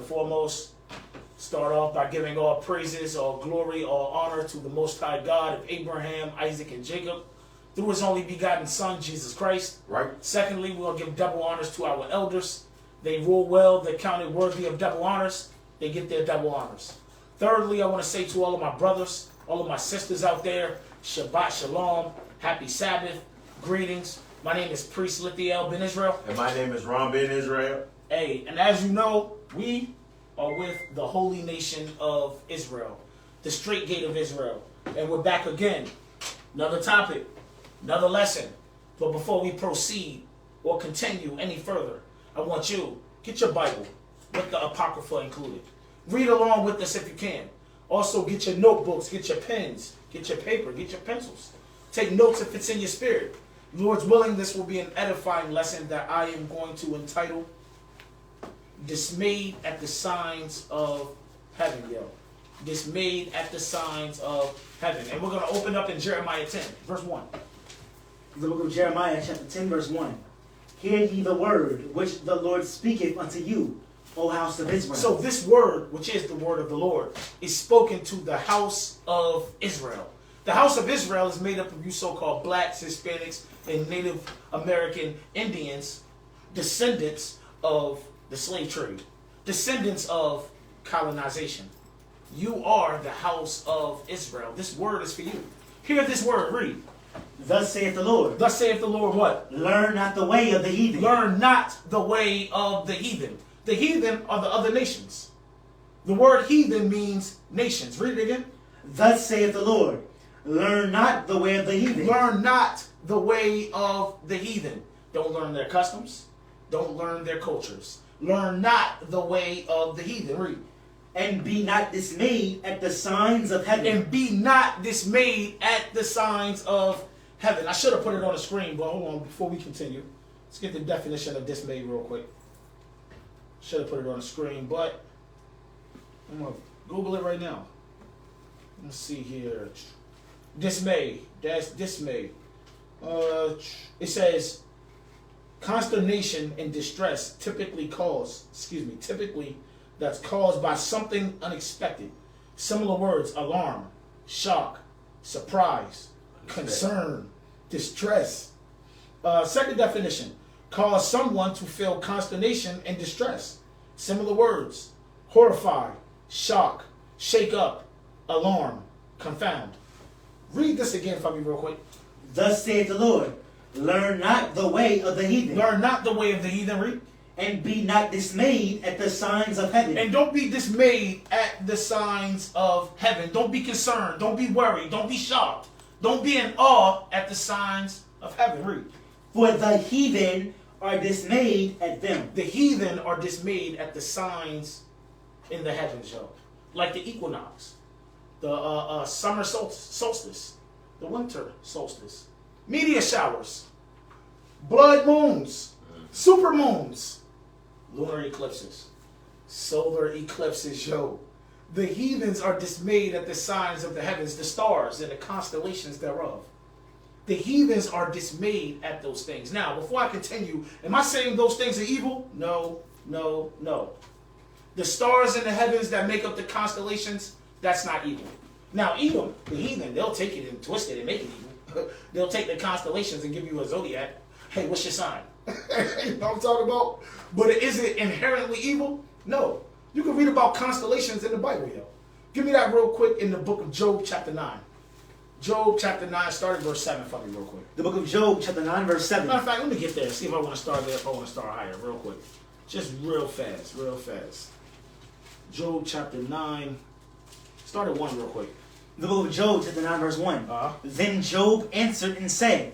foremost, start off by giving all praises, all glory, all honor to the Most High God of Abraham, Isaac, and Jacob, through his only begotten Son, Jesus Christ. Right. Secondly, we'll give double honors to our elders. They rule well, they're counted worthy of double honors. They get their double honors. Thirdly, I want to say to all of my brothers, all of my sisters out there, Shabbat Shalom, Happy Sabbath, greetings. My name is Priest Lithiel Ben Israel. And my name is Ron Ben Israel. Hey, and as you know, we are with the Holy Nation of Israel, the Straight Gate of Israel. And we're back again. Another topic, another lesson. But before we proceed or continue any further, I want you, get your Bible with the Apocrypha included. Read along with us if you can. Also, get your notebooks, get your pens, get your paper, get your pencils. Take notes if it's in your spirit. Lord's willing, this will be an edifying lesson that I am going to entitle Dismayed at the Signs of Heaven, yo. Dismayed at the Signs of Heaven. And we're going to open up in Jeremiah 10, verse 1. The book of Jeremiah, chapter 10, verse 1. Hear ye the word which the Lord speaketh unto you, O house of Israel. So this word, which is the word of the Lord, is spoken to the house of Israel. The house of Israel is made up of you so-called blacks, Hispanics, and Native American Indians, descendants of the slave trade, descendants of colonization. You are the house of Israel. This word is for you. Hear this word, read. Thus saith the Lord. Thus saith the Lord what? Learn not the way of the heathen. Learn not the way of the heathen. The heathen are the other nations. The word heathen means nations. Read it again. Thus saith the Lord. Learn not the way of the heathen. Learn not the way of the heathen. Don't learn their customs. Don't learn their cultures. Learn not the way of the heathen. Read. And be not dismayed at the signs of heaven. And be not dismayed at the signs of heaven. I should have put it on the screen, but hold on, before we continue, let's get the definition of dismayed real quick. Should have put it on the screen, but I'm going to Google it right now. Let's see here. Dismay. That's dismay. It says consternation and distress typically that's caused by something unexpected. Similar words: alarm, shock, surprise, concern, distress. Second definition: cause someone to feel consternation and distress. Similar words: horrify, shock, shake up, alarm, confound. Read this again for me real quick. Thus saith the Lord. Learn not the way of the heathen. Learn not the way of the heathen. Read. And be not dismayed at the signs of heaven. And don't be dismayed at the signs of heaven. Don't be concerned. Don't be worried. Don't be shocked. Don't be in awe at the signs of heaven. Read. For the heathen are dismayed at them. The heathen are dismayed at the signs in the heavens, yo. Like the equinox, the summer solstice, the winter solstice, meteor showers, blood moons, super moons, lunar eclipses, solar eclipses, yo. The heathens are dismayed at the signs of the heavens, the stars and the constellations thereof. The heathens are dismayed at those things. Now, before I continue, am I saying those things are evil? No, no, no. The stars in the heavens that make up the constellations, that's not evil. Now, Edom, the heathen, they'll take it and twist it and make it evil. They'll take the constellations and give you a zodiac. Hey, what's your sign? You know what I'm talking about? But is it inherently evil? No. You can read about constellations in the Bible, yo. Give me that real quick in the book of Job, chapter 9. Job, chapter 9, starting verse 7 for me real quick. The book of Job, chapter 9, verse 7. Matter of fact, let me get there. See if I want to start there, if I want to start higher, real quick. Just real fast, real fast. Job, chapter 9. Start at 1 real quick. The book of Job, chapter 9, verse 1. Uh-huh. Then Job answered and said,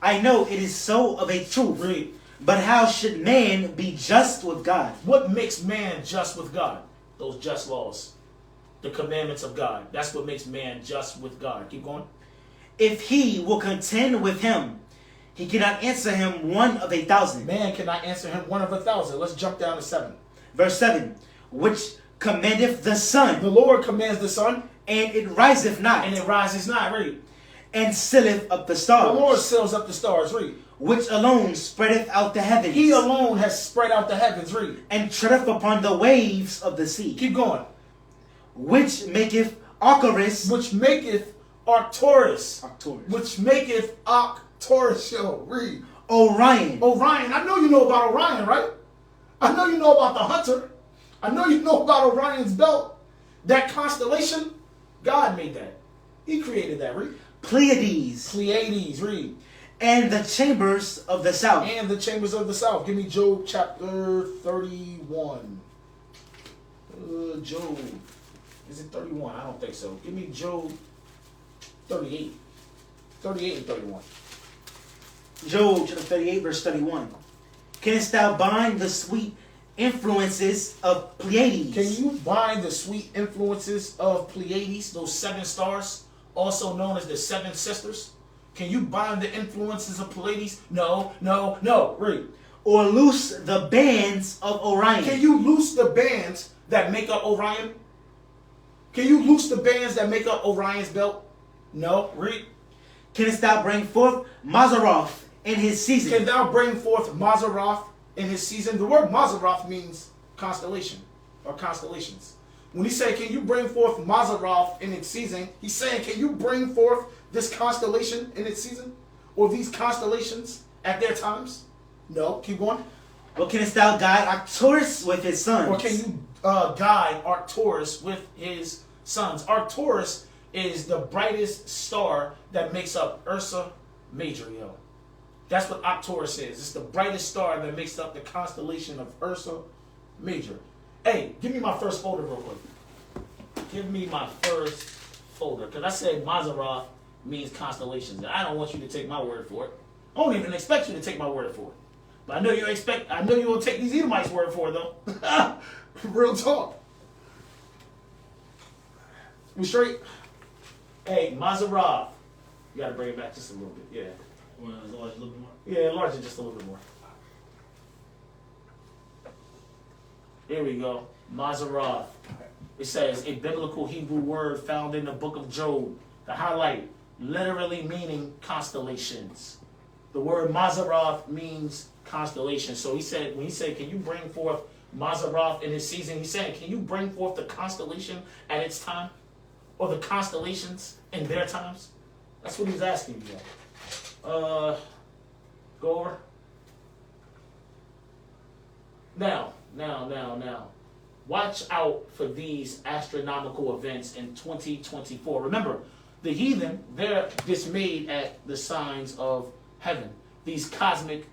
I know it is so of a truth. Read. But how should man be just with God? What makes man just with God? Those just laws. The commandments of God. That's what makes man just with God. Keep going. If he will contend with him, he cannot answer him 1 of 1,000. Man cannot answer him 1 of 1,000. Let's jump down to 7. Verse 7. Which commandeth the sun. The Lord commands the sun. And it riseth not. And it rises not. Read. And sealeth up the stars. The Lord seals up the stars. Read. which alone spreadeth out the heavens. He alone has spread out the heavens. Read. And treadeth upon the waves of the sea. Keep going. Which maketh Arcturus. Which maketh Arcturus. Arcturus. Which maketh Arcturus. Yo, read. Orion. Orion. I know you know about Orion, right? I know you know about the hunter. I know you know about Orion's belt. That constellation, God made that. He created that. Read. Pleiades. Pleiades. Read. And the chambers of the south. And the chambers of the south. Give me Job chapter 31. Job. Is it 31? I don't think so. Give me Job 38. 38 and 31. Job chapter 38 verse 31. Canst thou bind the sweet influences of Pleiades? Can you bind the sweet influences of Pleiades, those 7 stars, also known as the 7 sisters? Can you bind the influences of Pleiades? No, no, no. Read. Or loose the bands of Orion? Can you loose the bands that make up Orion? Can you loose the bands that make up Orion's belt? No. Read. Canst thou bring forth Mazaroth in his season? Can thou bring forth Mazaroth in his season? The word Mazaroth means constellation or constellations. When he said, can you bring forth Mazaroth in its season? He's saying, can you bring forth this constellation in its season? Or these constellations at their times? No. Keep going. Or canst thou guide Arcturus with his sons? Or can you guide Arcturus with his sons? Arcturus is the brightest star that makes up Ursa Major, yo. That's what Arcturus is. It's the brightest star that makes up the constellation of Ursa Major. Hey, give me my first folder real quick. Give me my first folder. Because I said Mazaroth means constellations. I don't want you to take my word for it. I don't even expect you to take my word for it. But I know you will take these Edomites' word for it, though. Real talk. We straight? Hey, Mazaroth. You got to bring it back just a little bit. Yeah. Well, enlarge a little bit more. Yeah, enlarge it just a little bit more. Here we go. Mazaroth. It says a biblical Hebrew word found in the book of Job. The highlight, literally meaning constellations. The word Mazaroth means constellation. So he said, when he said, can you bring forth Mazaroth in his season? He's saying, can you bring forth the constellation at its time? Or the constellations in their times? That's what he's asking you. Go over. Now. Watch out for these astronomical events in 2024. Remember, the heathen, they're dismayed at the signs of heaven. These cosmic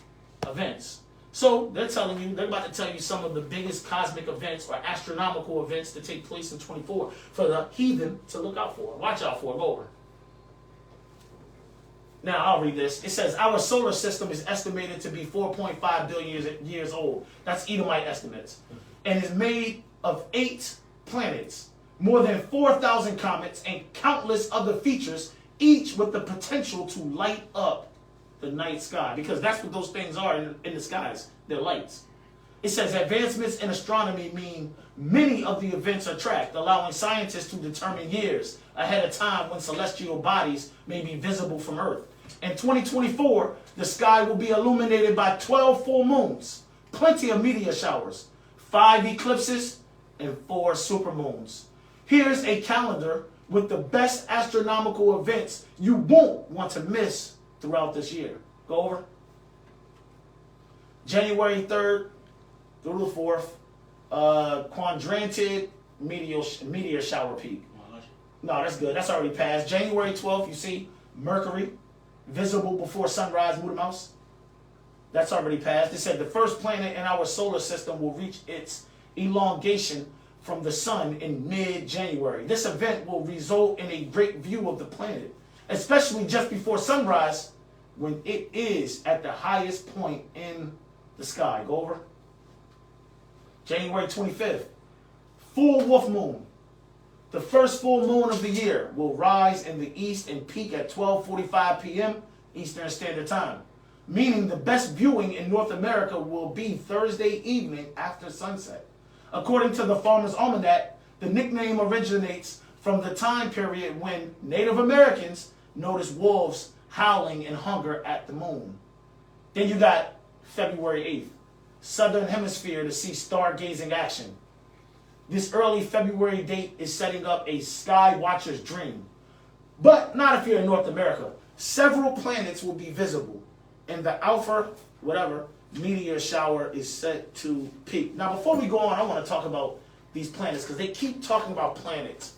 events. So they're about to tell you some of the biggest cosmic events or astronomical events to take place in 24 for the heathen to look out for. Watch out for. Go over. Now, I'll read this. It says, our solar system is estimated to be 4.5 billion years old. That's Edomite estimates. And is made of 8 planets, more than 4,000 comets, and countless other features, each with the potential to light up the night sky. Because that's what those things are in the skies. They're lights. It says, advancements in astronomy mean many of the events are tracked, allowing scientists to determine years ahead of time when celestial bodies may be visible from Earth. In 2024, the sky will be illuminated by 12 full moons, plenty of meteor showers, 5 eclipses, and 4 supermoons. Here's a calendar with the best astronomical events you won't want to miss throughout this year. Go over. January 3rd through the 4th, quadrantid meteor shower peak. No, that's good. That's already passed. January 12th, you see Mercury, visible before sunrise, Moody Mouse. That's already passed. It said the first planet in our solar system will reach its elongation from the sun in mid-January. This event will result in a great view of the planet, especially just before sunrise when it is at the highest point in the sky. Go over. January 25th, full wolf moon. The first full moon of the year will rise in the east and peak at 12:45 p.m. Eastern Standard Time, meaning the best viewing in North America will be Thursday evening after sunset. According to the Farmer's Almanac, the nickname originates from the time period when Native Americans noticed wolves howling in hunger at the moon. Then you got February 8th, Southern Hemisphere to see stargazing action. This early February date is setting up a sky watcher's dream. But not if you're in North America. Several planets will be visible, and the Alpha, whatever, meteor shower is set to peak. Now, before we go on, I want to talk about these planets, because they keep talking about planets.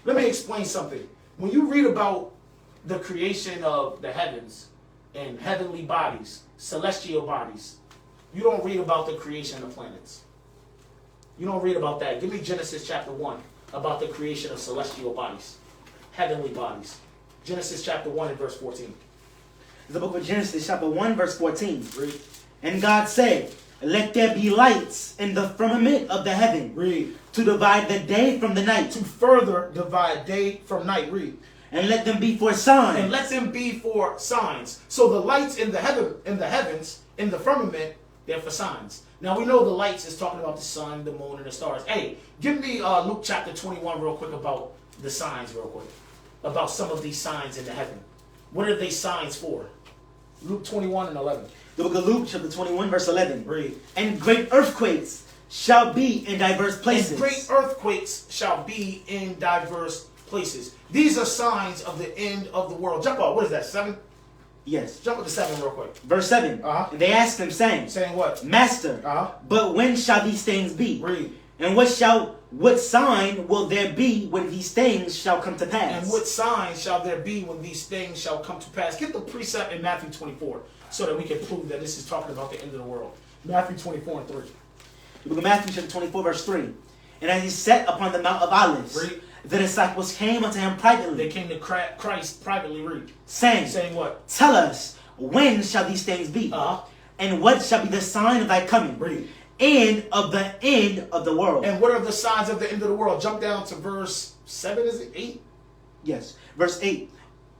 Let me explain something. When you read about the creation of the heavens and heavenly bodies, celestial bodies, you don't read about the creation of planets. You don't read about that. Give me Genesis chapter 1 about the creation of celestial bodies, heavenly bodies. Genesis chapter 1 and verse 14. The book of Genesis, chapter 1, verse 14. Read. And God said, let there be lights in the firmament of the heaven. Read. To divide the day from the night. To further divide day from night. Read. And let them be for signs. And let them be for signs. So the lights in the heavens, in the firmament, they're for signs. Now we know the lights is talking about the sun, the moon, and the stars. Hey, give me Luke chapter 21 real quick about the signs real quick. About some of these signs in the heaven. What are they signs for? Luke 21 and 11. The book of Luke, chapter 21, verse 11. Read. And great earthquakes shall be in diverse places. And great earthquakes shall be in diverse places. These are signs of the end of the world. Jump up. What is that, 7? Yes. Jump up to 7 real quick. Verse 7. Uh-huh. And they asked him, saying, Saying what? Master, Uh-huh. but when shall these things be? Read. And what sign will there be when these things shall come to pass? And what signs shall there be when these things shall come to pass? Get the precept in Matthew 24 so that we can prove that this is talking about the end of the world. Matthew 24 and 3. The book of Matthew, chapter 24, verse 3. And as he sat upon the Mount of Olives, Read. the disciples came unto him privately. They came to Christ privately. Read. Saying what? Tell us, when shall these things be? Uh-huh. And what shall be the sign of thy coming? Read. And of the end of the world. And what are the signs of the end of the world? Jump down to verse 7, is it? 8? Yes. Verse 8.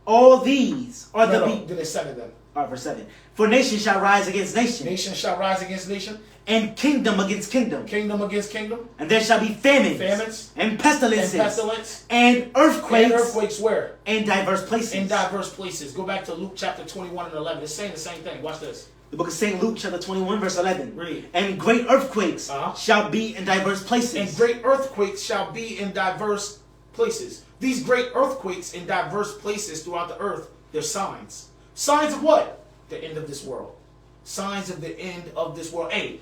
All these are No, the no, people. then it's 7 then. All right, verse 7. For nation shall rise against nation. Nation shall rise against nation. And kingdom against kingdom. Kingdom against kingdom. And there shall be famines. Famines. And pestilences. And pestilence. And earthquakes. And earthquakes where? In diverse places. In diverse places. Go back to Luke chapter 21 and 11. It's saying the same thing. Watch this. The book of St. Luke, chapter 21, verse 11. Read. And great earthquakes Uh-huh. shall be in diverse places. And great earthquakes shall be in diverse places. These great earthquakes in diverse places throughout the earth, they're signs. Signs of what? The end of this world. Signs of the end of this world. Hey,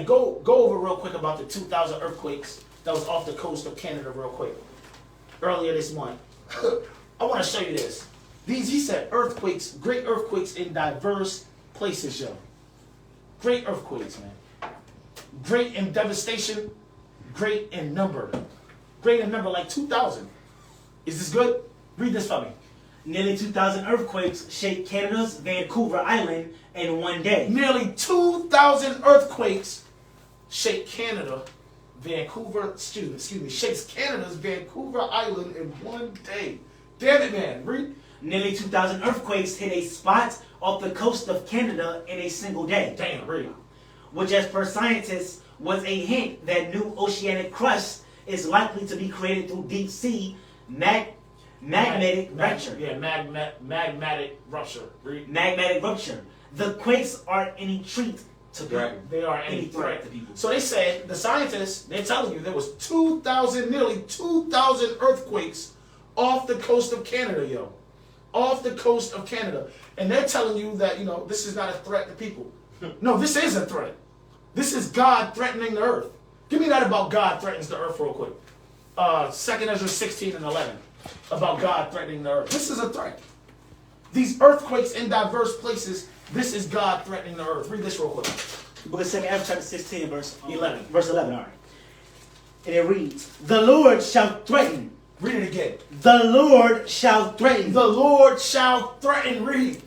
go over real quick about the 2,000 earthquakes that was off the coast of Canada real quick. Earlier this month. I want to show you this. He said earthquakes, great earthquakes in diverse places, yo. Great earthquakes, man. Great in devastation, great in number. Great in number, like 2,000. Is this good? Read this for me. Nearly 2,000 earthquakes shake Canada's Vancouver Island in one day. Nearly 2,000 earthquakes shake Canada, shakes Canada's Vancouver Island in one day. Damn it, man. Read. Nearly 2,000 earthquakes hit a spot off the coast of Canada in a single day. Damn, read. Which, as per scientists, was a hint that new oceanic crust is likely to be created through deep sea magmatic rupture. Yeah, magmatic rupture. Read. Magmatic rupture. The quakes are any treat to people. They are any threat to people. So they said, the scientists, they're telling you there was nearly 2,000 earthquakes off the coast of Canada, yo. Off the coast of Canada. And they're telling you that, this is not a threat to people. No, this is a threat. This is God threatening the earth. Give me that about God threatens the earth real quick. 2 Ezra 16 and 11. About God threatening the earth. This is a threat. These earthquakes in diverse places, this is God threatening the earth. Read this real quick. The book of 2 Ezra chapter 16, verse 11. Verse 11, all right. And it reads, the Lord shall threaten. Read it again. The Lord shall threaten. The Lord shall threaten. Read.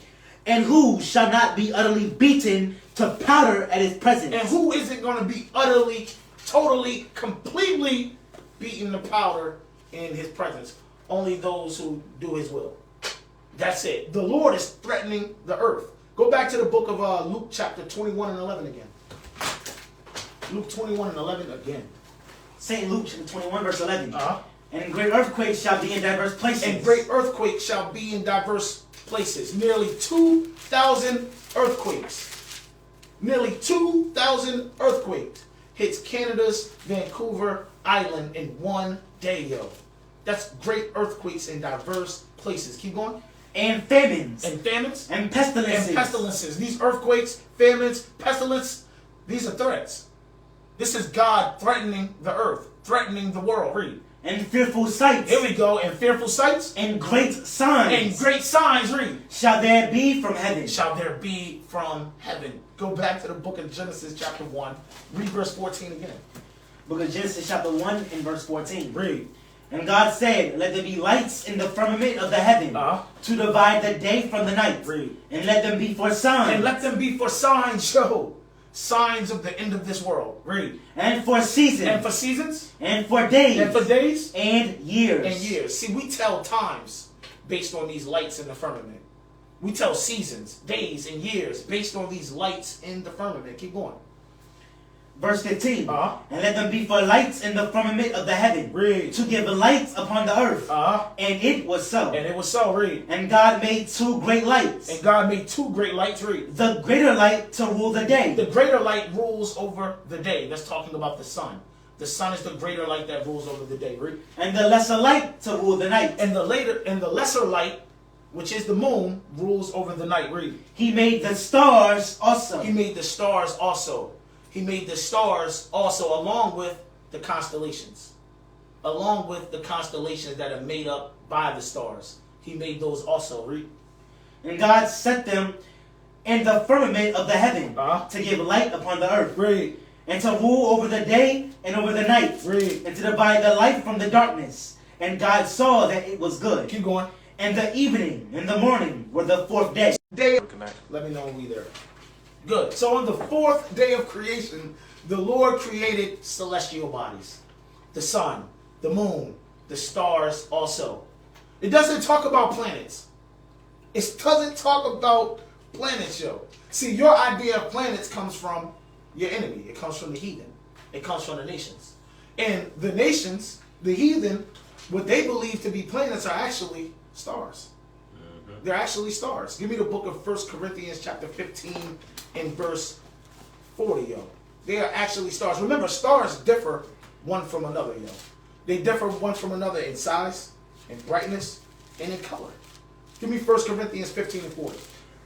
And who shall not be utterly beaten to powder at his presence? And who isn't going to be utterly, totally, completely beaten to powder in his presence? Only those who do his will. That's it. The Lord is threatening the earth. Go back to the book of Luke chapter 21 and 11 again. Luke 21 and 11 again. St. Luke chapter 21, verse 11. Uh-huh. And great earthquakes shall be in diverse places. And great earthquakes shall be in diverse places. Nearly 2,000 earthquakes. Nearly 2,000 earthquakes hits Canada's Vancouver Island in one day, yo. That's great earthquakes in diverse places. Keep going. And famines. And famines. And pestilences. And pestilences. These earthquakes, famines, pestilence, these are threats. This is God threatening the earth, threatening the world. Read. And fearful sights. Here we go. And fearful sights. And great signs. And great signs. Read. Shall there be from heaven. Shall there be from heaven. Go back to the book of Genesis chapter 1. Read verse 14 again. Book of Genesis chapter 1 and verse 14. Read. And God said, let there be lights in the firmament of the heaven to divide the day from the night. Read. And let them be for signs. And let them be for signs, yo. Signs of the end of this world. Read. And for seasons. And for seasons. And for days. And for days. And years. And years. See, we tell times based on these lights in the firmament. We tell seasons, days, and years based on these lights in the firmament. Keep going. Verse 15. And let them be for lights in the firmament of the heaven. Read. To give lights upon the earth. And it was so. And it was so. Read. And God made two great lights. And God made two great lights. Read. The greater light to rule the day. The greater light rules over the day. That's talking about the sun. The sun is the greater light that rules over the day. Read. And the lesser light to rule the night. And the lesser light, which is the moon, rules over the night. Read. He made the stars also. He made the stars also. He made the stars also, along with the constellations. Along with the constellations that are made up by the stars. He made those also. Read. And God set them in the firmament of the heaven to give light upon the earth. Read. And to rule over the day and over the night. Read. And to divide the light from the darkness. And God saw that it was good. Keep going. And the evening and the morning were the fourth day. Let me know when we there. Good. So on the fourth day of creation, the Lord created celestial bodies. The sun, the moon, the stars also. It doesn't talk about planets. It doesn't talk about planets, yo. See, your idea of planets comes from your enemy. It comes from the heathen. It comes from the nations. And the nations, the heathen, what they believe to be planets are actually stars. They're actually stars. Give me the book of 1 Corinthians chapter 15 and verse 40, yo. They are actually stars. Remember, stars differ one from another, yo. They differ one from another in size, in brightness, and in color. Give me 1 Corinthians 15 and 40.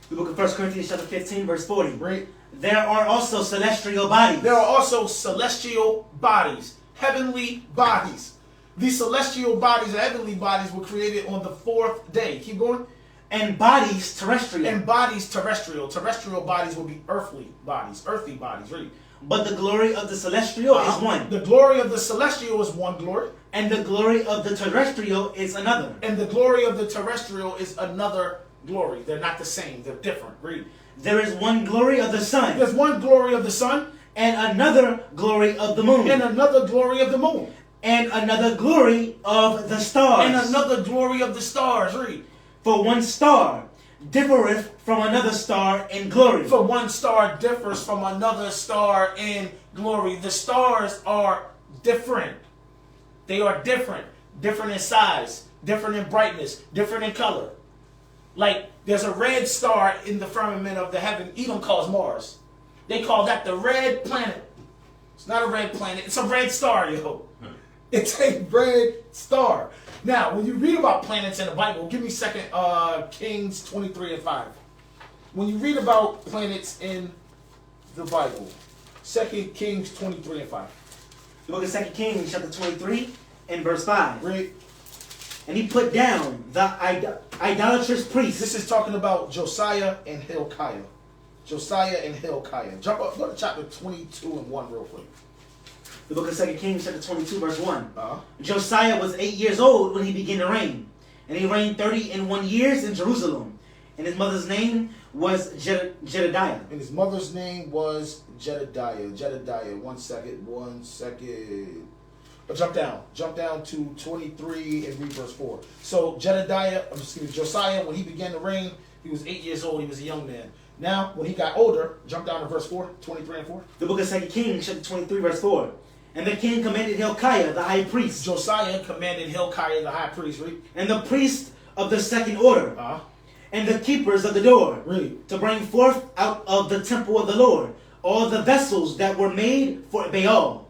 The book of 1 Corinthians chapter 15 verse 40. Right. There are also celestial bodies. There are also celestial bodies, heavenly bodies. These celestial bodies, or heavenly bodies, were created on the fourth day. Keep going. And bodies terrestrial. And bodies terrestrial. Terrestrial bodies will be earthly bodies. Earthly bodies, read. But the glory of the celestial is one. The glory of the celestial is one glory. And the glory of the terrestrial is another. And the glory of the terrestrial is another glory. They're not the same. They're different. Read. There is one glory of the sun. There's one glory of the sun. And another glory of the moon. And another glory of the moon. And another glory of the stars. And another glory of the stars. Read. For one star differeth from another star in glory. For one star differs from another star in glory. The stars are different. They are different. Different in size. Different in brightness. Different in color. Like, there's a red star in the firmament of the heaven. Edom calls Mars. They call that the red planet. It's not a red planet. It's a red star, yo. It's a red star. Now, when you read about planets in the Bible, give me 2 Kings 23 and 5. When you read about planets in the Bible, 2 Kings 23 and 5. The book of 2 Kings chapter 23 and verse 5. Read. And he put down the idolatrous priests. This is talking about Josiah and Hilkiah. Josiah and Hilkiah. Jump up, go to chapter 22 and 1 real quick. The book of 2 Kings chapter 22 verse 1. Josiah was 8 years old when he began to reign. And he reigned 31 years in Jerusalem. And his mother's name was Jedediah. And his mother's name was Jedediah. Jedediah. One second. Jump down to 23 and read verse 4. So Josiah, when he began to reign, he was 8 years old. He was a young man. Now, when he got older, jump down to verse 4, 23 and 4. The book of 2 Kings chapter 23 verse 4. And the king commanded Hilkiah, the high priest. Josiah commanded Hilkiah, the high priest. Read. And the priest of the second order. and the keepers of the door, Read. to bring forth out of the temple of the Lord all the vessels that were made for Baal,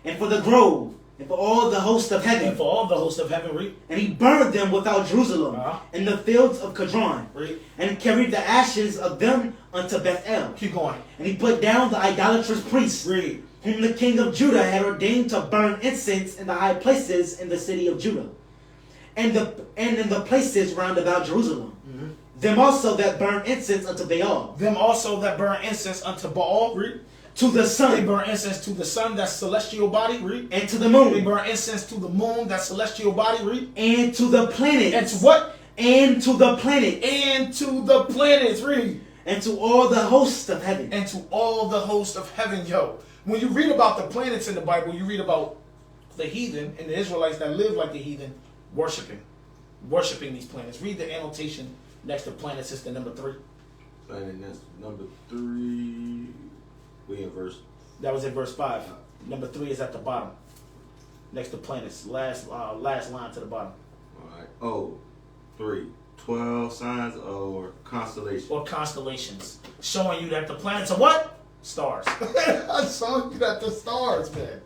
and for the grove, and for all the host of heaven. And for all the host of heaven, read. And he burned them without Jerusalem, in the fields of Kedron, Read. and carried the ashes of them unto Bethel. Keep going. And he put down the idolatrous priests, Read. whom the king of Judah had ordained to burn incense in the high places in the city of Judah, and in the places round about Jerusalem. Them also that burn incense unto Baal. Them also that burn incense unto Baal, read. To the They sun, burn incense to the sun, that celestial body, read. and to the They moon, burn incense to the moon, that celestial body, read. and to the planets. And to what? And to the planets. And to the planets, read. And to all the hosts of heaven. And to all the host of heaven, yo. When you read about the planets in the Bible, you read about the heathen and the Israelites that live like the heathen worshiping these planets. Read the annotation next to planets. It's the number 3. And that's number 3. We in verse. That was in verse 5. Number 3 is at the bottom, next to planets. Last line to the bottom. All right. Oh, 3. 12 signs or constellations. Or constellations, showing you that the planets are what? Stars. I'm showing you that the stars, man.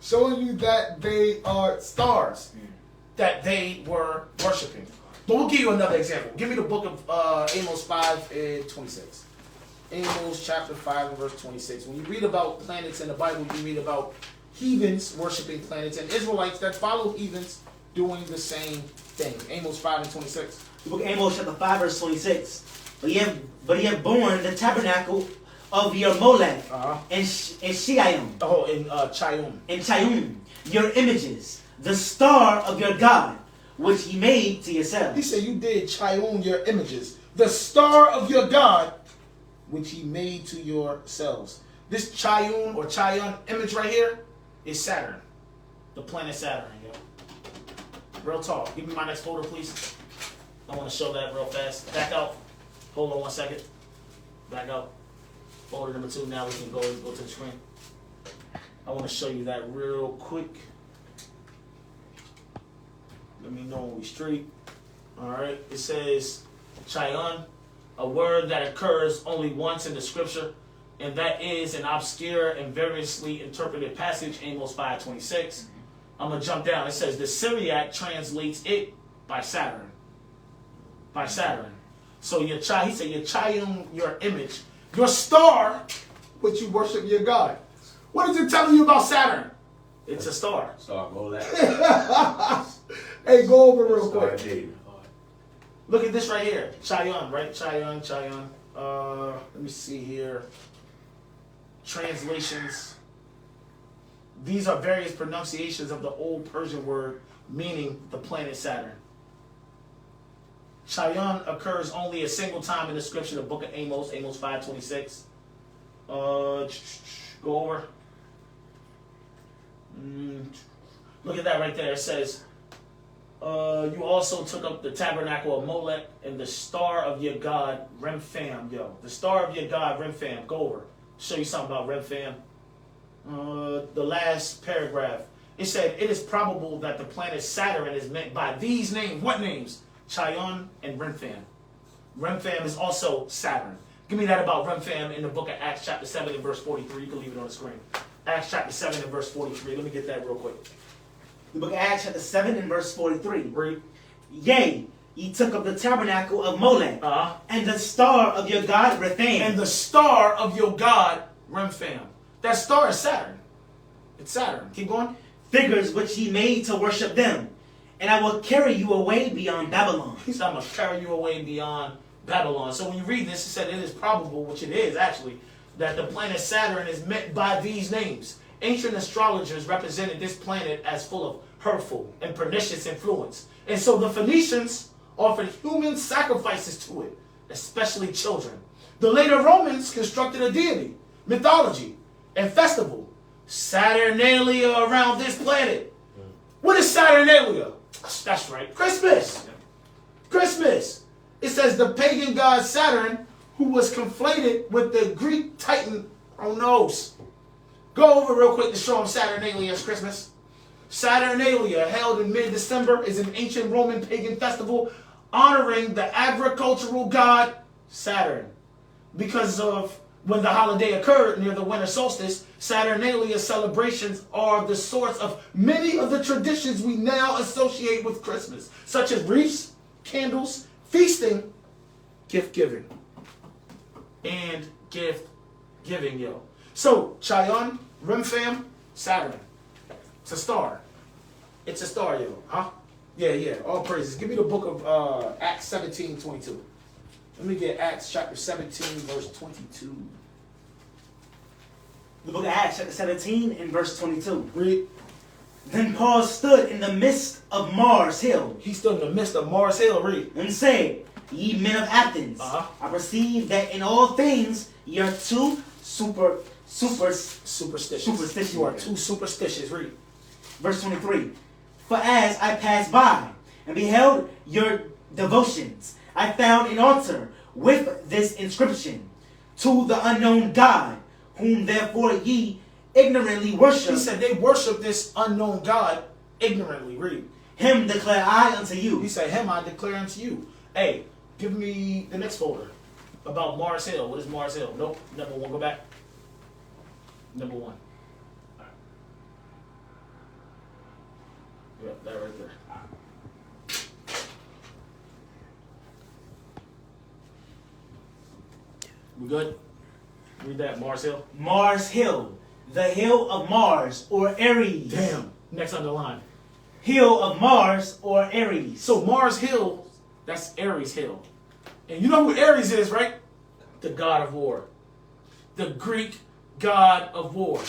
Showing you that they are stars that they were worshiping. But we'll give you another example. Give me the book of Amos 5 and 26. Amos chapter 5 and verse 26. When you read about planets in the Bible, you read about heathens worshiping planets and Israelites that follow heathens doing the same thing. Amos 5 and 26. The book of Amos chapter 5 verse 26. But ye have borne the tabernacle of your Molech and Shiam. Oh, in Chayun. And Chayun, your images, the star of your God, which ye made to He yourselves. said you did Chayun your images, the star of your God, which he made to yourselves. This Chayun or Chayon image right here is Saturn, the planet Saturn. Yo. Real talk. Give me my next photo, please. I want to show that real fast. Back out. Hold on 1 second. Back out. Photo number 2. Now we can go to the screen. I want to show you that real quick. Let me know when we straight. All right. It says Chayon, a word that occurs only once in the scripture, and that is an obscure and variously interpreted passage, Amos 5:26. I'm gonna jump down. It says the Syriac translates it by Saturn. By Saturn. So he said your Chayon, your image, your star, which you worship your God. What is it telling you about Saturn? It's a star. Star Molech. Hey, go over real Star quick. David. Look at this right here. Chayon, right? Chayon. Let me see here. Translations. These are various pronunciations of the old Persian word meaning the planet Saturn. Chayon occurs only a single time in the scripture, the book of Amos, Amos 5:26. Go over. Look at that right there. It says, you also took up the tabernacle of Molech and the star of your God, Rempham. Yo, the star of your God, Rempham. Go over. Show you something about Rempham. The last paragraph. It said, it is probable that the planet Saturn is meant by these names. What names? Chayon and Rempham. Rempham is also Saturn. Give me that about Rempham in the book of Acts chapter 7 and verse 43. You can leave it on the screen. Acts chapter 7 and verse 43. Let me get that real quick. The book of Acts chapter 7 and verse 43. Read. Yea, ye took up the tabernacle of Molech, and the star of your God, Rempham. And the star of your God, Rempham. That star is Saturn. It's Saturn. Keep going. Figures which ye made to worship them. And I will carry you away beyond Babylon. He said, I'm going to carry you away beyond Babylon. So when you read this, it said it is probable, which it is actually, that the planet Saturn is meant by these names. Ancient astrologers represented this planet as full of hurtful and pernicious influence. And so the Phoenicians offered human sacrifices to it, especially children. The later Romans constructed a deity, mythology, and festival, Saturnalia, around this planet. What is Saturnalia? That's right, Christmas. Christmas. It says the pagan god Saturn, who was conflated with the Greek titan Kronos. Go over real quick to show them Saturnalia's Christmas. Saturnalia, held in mid-December, is an ancient Roman pagan festival honoring the agricultural god Saturn. Because of when the holiday occurred near the winter solstice, Saturnalia celebrations are the source of many of the traditions we now associate with Christmas, such as wreaths, candles, feasting, gift giving, and gift giving, yo. So, Chayon, Remphan, Saturn. It's a star. It's a star, yo. Huh? Yeah. All praises. Give me the book of Acts 17:22. Let me get Acts chapter 17, verse 22. The book of Acts, chapter 17, and verse 22. Read. Then Paul stood in the midst of Mars Hill. He stood in the midst of Mars Hill. Read. And said, Ye men of Athens, I perceive that in all things ye are too superstitious. You are too superstitious. Read. Verse 23. For as I passed by and beheld your devotions, I found an altar with this inscription, To the unknown God, whom therefore ye ignorantly worship. He said they worship this unknown God ignorantly. Read. Him declare I unto you. He said, him I declare unto you. Hey, give me the next folder about Mars Hill. What is Mars Hill? Nope. Number one. Go back. Number one. Yep, that right there. We good? Read that. Mars Hill. Mars Hill, the hill of Mars or Ares. Damn. Next underline. Hill of Mars or Ares. So Mars Hill, that's Ares Hill. And you know who Ares is, right? The god of war. The Greek god of war.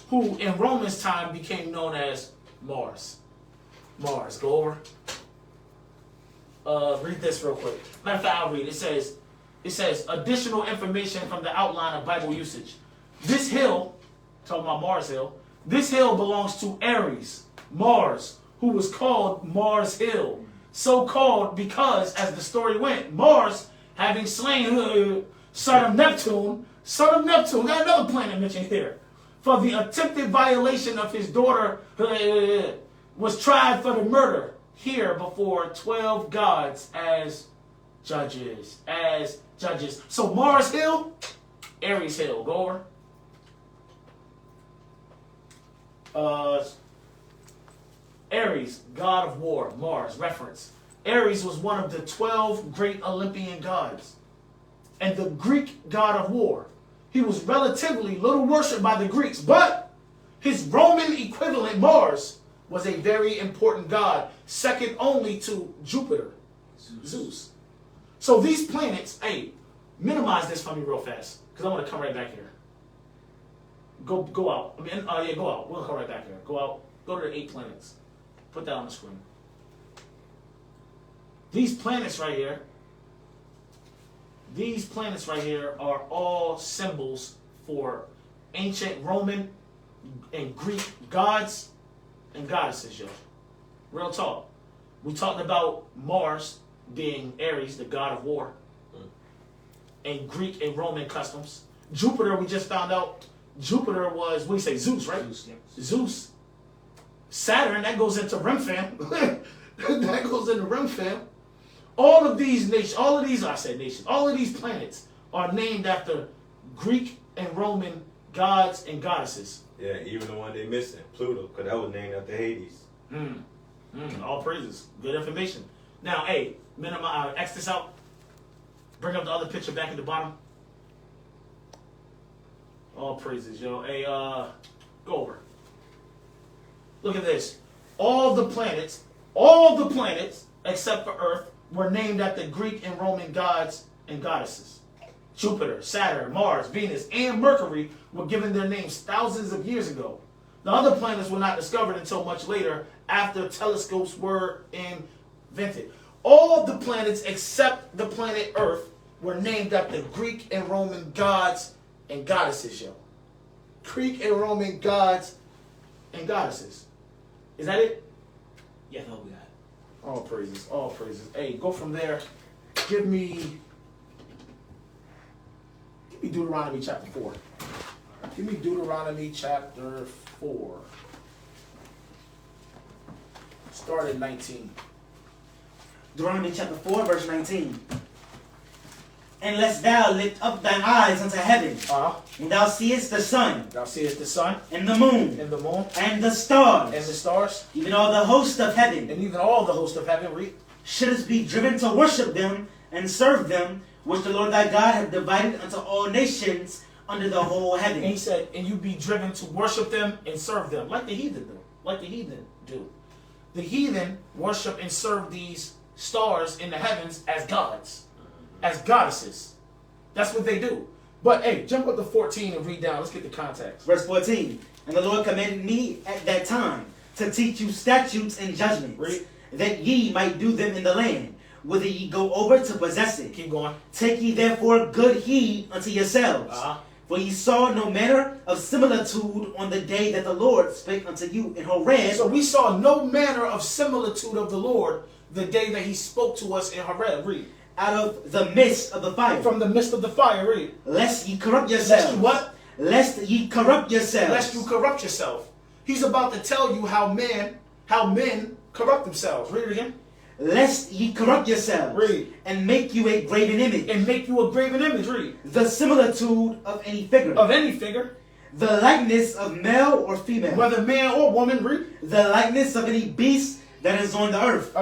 Who in Romans time became known as Mars. Mars. Go over. Read this real quick. Matter of fact, I'll read. It says additional information from the outline of Bible usage. This hill, talking about Mars Hill, this hill belongs to Ares, Mars, who was called Mars Hill. So called because, as the story went, Mars, having slain son of Neptune, got another planet mentioned here, for the attempted violation of his daughter, was tried for the murder here before 12 gods as judges. So Mars Hill, Ares Hill. Go over. Ares, god of war, Mars, reference. Ares was one of the 12 great Olympian gods and the Greek god of war. He was relatively little worshipped by the Greeks, but his Roman equivalent, Mars, was a very important god, second only to Jupiter, Zeus. So these planets, hey, minimize this for me real fast, because I want to come right back here. Go out. Go out. We'll come right back here. Go out. Go to the 8 planets. Put that on the screen. These planets right here are all symbols for ancient Roman and Greek gods and goddesses, yo. Real talk. We talked about Mars being Ares, the god of war, and Greek and Roman customs. Jupiter, we just found out, Jupiter was, what do you say, Zeus, right? Zeus, yeah. Zeus. Saturn, that goes into Remphan. That goes into Remphan. All of these planets are named after Greek and Roman gods and goddesses. Yeah, even the one they missing, Pluto, because that was named after Hades. All praises. Good information. Now, hey, X this out. Bring up the other picture back at the bottom. All praises, yo. Hey, go over. Look at this. All the planets, except for Earth, were named after Greek and Roman gods and goddesses. Jupiter, Saturn, Mars, Venus, and Mercury were given their names thousands of years ago. The other planets were not discovered until much later, after telescopes were invented. All the planets except the planet Earth were named after Greek and Roman gods and goddesses, yo. Greek and Roman gods and goddesses. Is that it? Yeah, no, we got it. All praises, all praises. Hey, go from there. Give me Deuteronomy chapter 4. Give me Deuteronomy chapter 4. Start at 19. Deuteronomy chapter 4, verse 19. Unless thou lift up thine eyes unto heaven, and thou seest the sun, Thou seest the sun, and the moon, and the moon, and the stars, and the stars, even all the host of heaven, and even all the host of heaven, read. shouldest be driven to worship them and serve them, which the Lord thy God hath divided unto all nations under the whole heaven. And he said, and you be driven to worship them and serve them, like the heathen do. Like the heathen do. The heathen worship and serve these stars in the heavens as gods, as goddesses. That's what they do. But hey, jump up to 14 and read down. Let's get the context. Verse 14. And the Lord commanded me at that time to teach you statutes and judgments, Read. that ye might do them in the land, whither ye go over to possess it. Keep going. Take ye therefore good heed unto yourselves. For ye saw no manner of similitude on the day that the Lord spake unto you in Horeb. So we saw no manner of similitude of the Lord the day that he spoke to us in Horeb. Read. Out of the midst of the fire. From the midst of the fire. Read. Lest ye corrupt yourselves. Lest you what? Lest ye corrupt yourselves. Lest you corrupt yourself. He's about to tell you how men corrupt themselves. Read it again. Lest ye corrupt yourselves. Read. And make you a graven image. And make you a graven image. Read. The similitude of any figure. Of any figure. The likeness of male or female. Whether man or woman. Read. The likeness of any beast that is on the earth.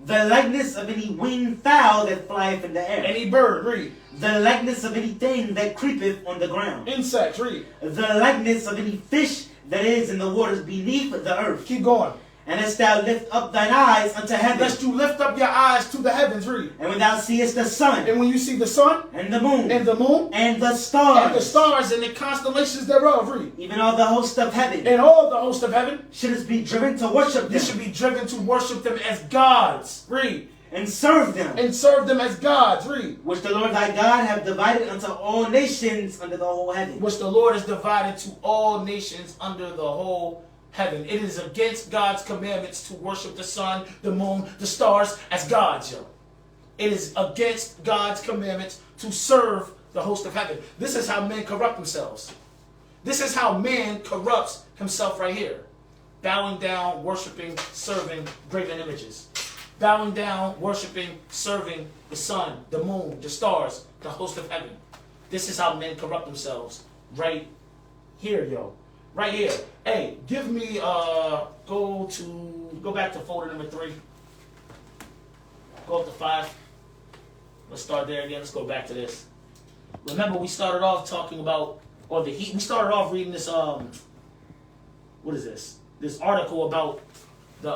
The likeness of any winged fowl that flieth in the air. Any bird. Read. The likeness of anything that creepeth on the ground. Insects. Read. The likeness of any fish that is in the waters beneath the earth. Keep going. And as thou lift up thine eyes unto heaven. Lest you lift up your eyes to the heavens. Read. And when thou seest the sun. And when you see the sun. And the moon. And the moon. And the stars. And the stars and the constellations thereof. Read. Even all the host of heaven. And all the host of heaven. Shouldest be driven to worship them. You should be driven to worship them as gods. Read. And serve them. And serve them as gods. Read. Which the Lord thy God hath divided unto all nations under the whole heaven. Which the Lord has divided to all nations under the whole heaven. It is against God's commandments to worship the sun, the moon, the stars as gods, yo. It is against God's commandments to serve the host of heaven. This is how men corrupt themselves. This is how man corrupts himself right here. Bowing down, worshiping, serving graven images. Bowing down, worshiping, serving the sun, the moon, the stars, the host of heaven. This is how men corrupt themselves. Right here, yo. Right here. Hey, give me, go back to folder number 3. Go up to 5. Let's start there again. Let's go back to this. Remember, we started off talking about, or the heat. We started off reading this, what is this? This article about the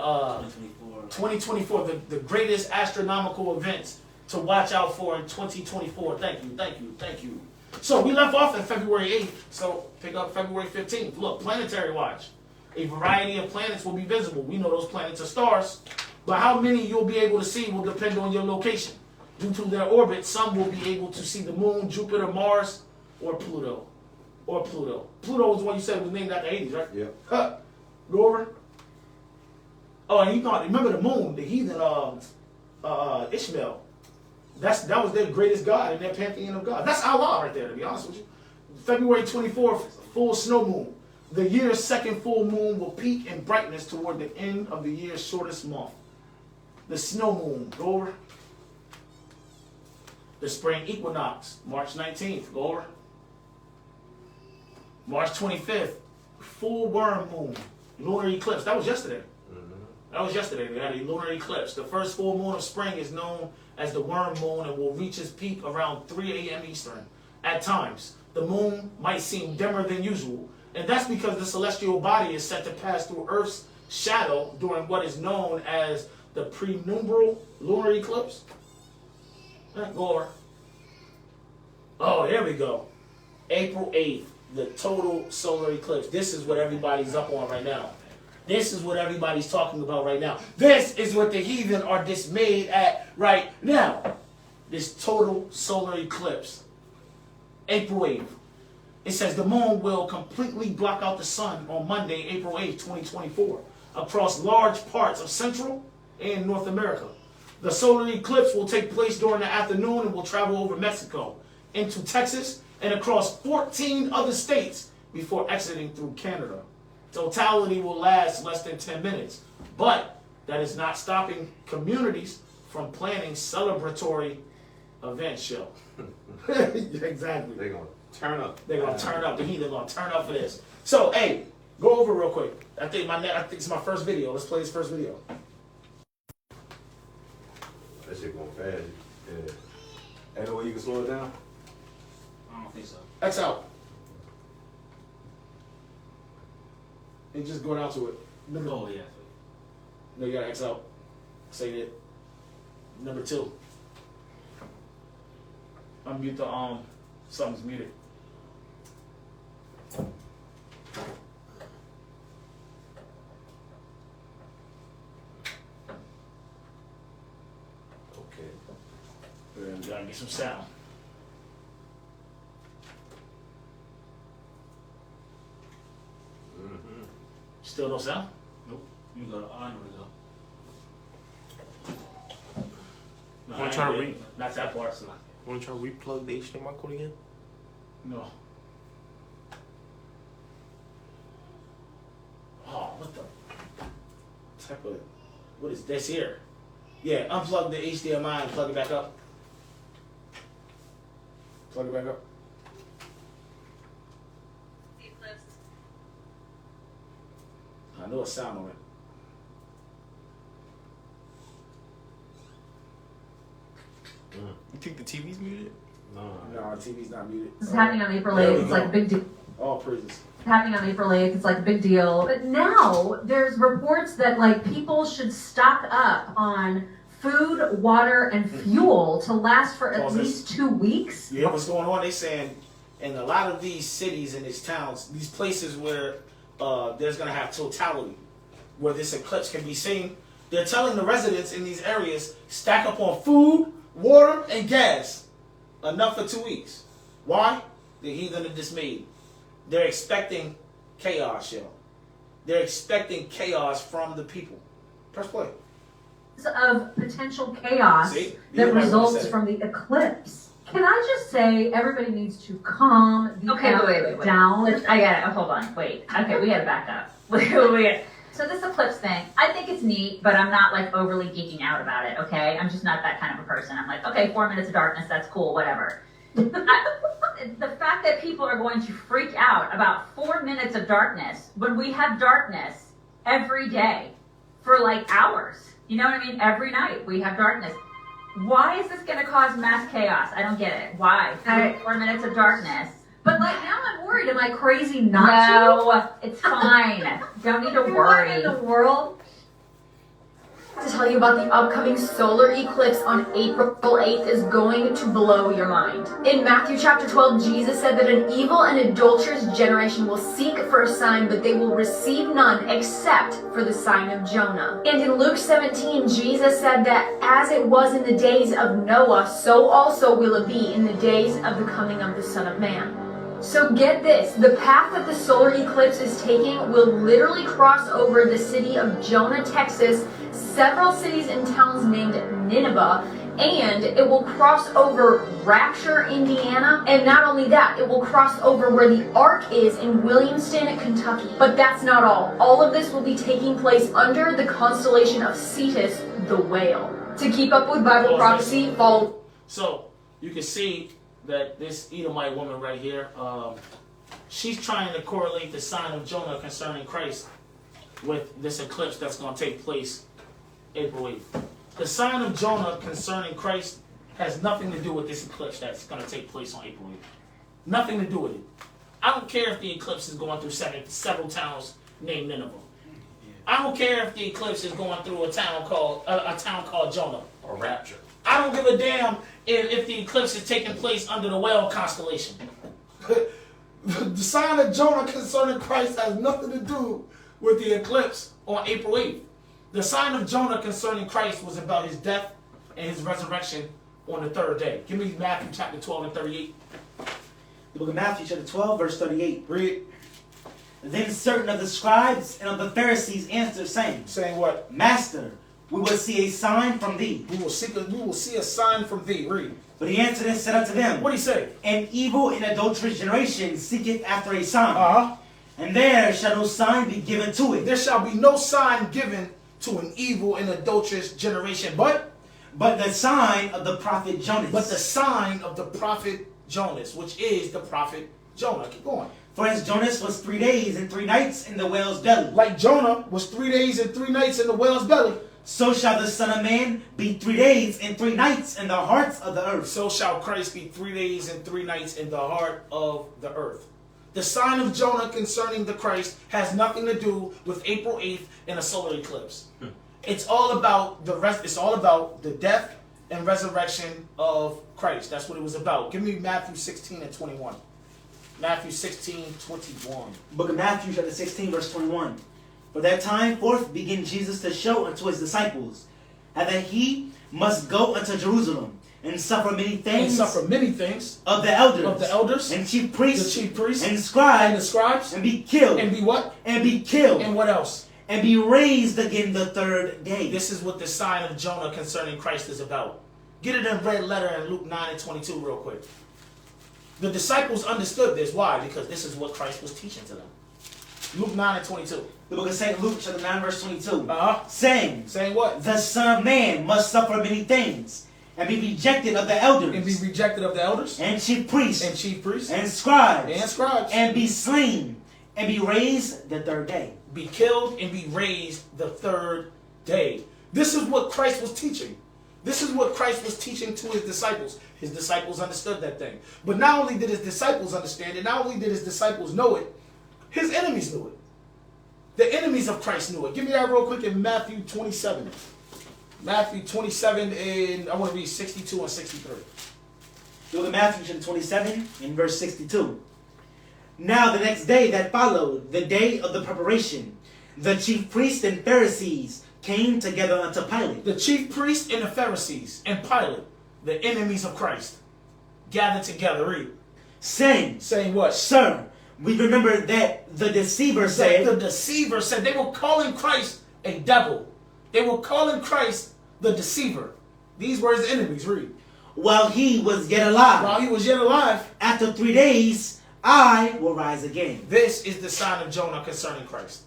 2024, the greatest astronomical events to watch out for in 2024. Thank you. So we left off at February 8th, so pick up February 15th. Look, planetary watch. A variety of planets will be visible. We know those planets are stars, but how many you'll be able to see will depend on your location. Due to their orbit, some will be able to see the moon, Jupiter, Mars, or Pluto. Pluto was the one you said was named after Hades, right? Yep. Go over. Oh, and you thought, remember the moon, the heathen Ishmael. That was their greatest god in their pantheon of gods. That's Allah right there, to be honest with you. February 24th, full snow moon. The year's second full moon will peak in brightness toward the end of the year's shortest month. The snow moon. Go over. The spring equinox, March 19th. Go over. March 25th, full worm moon. Lunar eclipse. That was yesterday. That was yesterday. They had a lunar eclipse. The first full moon of spring is known as the worm moon and will reach its peak around 3 a.m. Eastern. At times, the moon might seem dimmer than usual, and that's because the celestial body is set to pass through Earth's shadow during what is known as the prenumbral lunar eclipse. Go over. Oh, there we go. April 8th, the total solar eclipse. This is what everybody's up on right now. This is what everybody's talking about right now. This is what the heathen are dismayed at right now. This total solar eclipse. April 8th. It says the moon will completely block out the sun on Monday, April 8th, 2024, across large parts of Central and North America. The solar eclipse will take place during the afternoon and will travel over Mexico, into Texas, and across 14 other states before exiting through Canada. Totality will last less than 10 minutes, but that is not stopping communities from planning celebratory event show. Exactly. They're gonna turn up. They're gonna turn up. The heathen gonna turn up for this. So, hey, go over real quick. I think it's my first video. Let's play this first video. That shit going fast. Yeah. Ain't no way you can slow it down? I don't think so. X out. And just go down to it. Oh, yeah. No, you gotta X out. Say it. Number 2. Unmute the something's muted. Okay. And we gotta get some sound. Mm-hmm. Still no sound? Nope. You go to on or go. No, Wanna I try to ain't read? good. Not that part. So Want to try to replug the HDMI cord again? no. Oh, what the type of, what is this here? Yeah, unplug the HDMI and plug it back up. Plug it back up. I know a sound on it. You think the TV's muted? No. No, our TV's not muted. This is happening on April There 8th. we It's like a go. big deal. All praises. Happening on April 8th. It's like a big deal. But now there's reports that like people should stock up on food, water, and fuel to last for at Pause this. least 2 weeks. You hear what's going on? They saying in a lot of these cities and these towns, these places where there's gonna have totality, where this eclipse can be seen, they're telling the residents in these areas stack up on food, water, and gas, enough for 2 weeks. Why? The heathen are dismayed. They're expecting chaos, yo. They're expecting chaos from the people. Press play. Of potential chaos See? that You might wanna results say it. from the eclipse. Can I just say everybody needs to calm the Okay, F wait. down? I got it. Hold on. Wait. Okay, we gotta back up. So this eclipse thing, I think it's neat, but I'm not like overly geeking out about it, okay? I'm just not that kind of a person. I'm like, okay, 4 minutes of darkness, that's cool, whatever. The fact that people are going to freak out about 4 minutes of darkness when we have darkness every day for like hours. You know what I mean? Every night we have darkness. Why is this going to cause mass chaos? I don't get it. Why? 4 minutes of darkness. But like now I'm worried. Am I crazy not No, it's fine. Don't need to to? worry. What in the world? To tell you about the upcoming solar eclipse on April 8th is going to blow your mind. In Matthew chapter 12, Jesus said that an evil and adulterous generation will seek for a sign, but they will receive none except for the sign of Jonah. And in Luke 17, Jesus said that as it was in the days of Noah, so also will it be in the days of the coming of the Son of Man. So get this, the path that the solar eclipse is taking will literally cross over the city of Jonah, Texas, several cities and towns named Nineveh, and it will cross over Rapture, Indiana, and not only that, it will cross over where the Ark is in Williamston, Kentucky. But that's not all. All of this will be taking place under the constellation of Cetus, the whale. To keep up with Bible prophecy, follow. So you can see that this Edomite woman right here, she's trying to correlate the sign of Jonah concerning Christ with this eclipse that's going to take place April 8th. The sign of Jonah concerning Christ has nothing to do with this eclipse that's going to take place on April 8th. Nothing to do with it. I don't care if the eclipse is going through several towns named Nineveh. I don't care if the eclipse is going through a town called Jonah Or rapture. I don't give a damn if the eclipse is taking place under the whale constellation. The sign of Jonah concerning Christ has nothing to do with the eclipse on April 8th. The sign of Jonah concerning Christ was about his death and his resurrection on the third day. Give me Matthew chapter 12 and 38. The book of Matthew chapter 12, verse 38. Read. Then certain of the scribes and of the Pharisees answered, saying, Saying what? Master, we will see a sign from thee. We will see a sign from thee. Read. But he answered and said unto them, What did he say? An evil and adulterous generation seeketh after a sign, Uh-huh. and there shall no sign be given to it, There shall be no sign given to an evil and adulterous generation, but But the sign of the prophet Jonas. But the sign of the prophet Jonas, which is the prophet Jonah. Keep going. For as Jonas was 3 days and 3 nights in the whale's belly, Like Jonah was 3 days and 3 nights in the whale's belly, so shall the Son of Man be 3 days and 3 nights in the hearts of the earth. so shall Christ be 3 days and 3 nights in the heart of the earth. The sign of Jonah concerning the Christ has nothing to do with April 8th and a solar eclipse. It's all about it's all about the death and resurrection of Christ. That's what it was about. Give me Matthew 16 and 21. Matthew 16, 21. Book of Matthew, chapter 16, verse 21. For that time forth began Jesus to show unto his disciples, how that he must go unto Jerusalem, and suffer many And things suffer many things of the elders, and chief priests, the chief priests, and and the scribes, scribes, and be killed, and be what? and be killed, And what else? and be raised again the third day. This is what the sign of Jonah concerning Christ is about. Get it in red letter in Luke 9 and 22 real quick. The disciples understood this. Why? Because this is what Christ was teaching to them. Luke 9 and 22. The book of St. Luke, chapter 9, verse 22. Saying Saying, what? the Son of Man must suffer many things, and be rejected of the elders, And be rejected of the elders, and chief priests, and chief priests, and scribes, and scribes, and be slain, and be raised the third day. be killed, and be raised the third day. This is what Christ was teaching. This is what Christ was teaching to his disciples. His disciples understood that thing. But not only did his disciples understand it, not only did his disciples know it, his enemies knew it. The enemies of Christ knew it. Give me that real quick in Matthew 27. Matthew 27 and I want to read 62 and 63. Look at Matthew chapter 27 in verse 62. Now the next day that followed, the day of the preparation, the chief priests and Pharisees came together unto Pilate. The chief priests and the Pharisees and Pilate, the enemies of Christ, gathered together, read, saying what? Sir, we remember that the deceiver said, The deceiver said, they were calling Christ a devil. They were calling Christ the deceiver. These were his enemies, read. while he was yet alive, While he was yet alive, after 3 days, I will rise again. this is the sign of Jonah concerning Christ.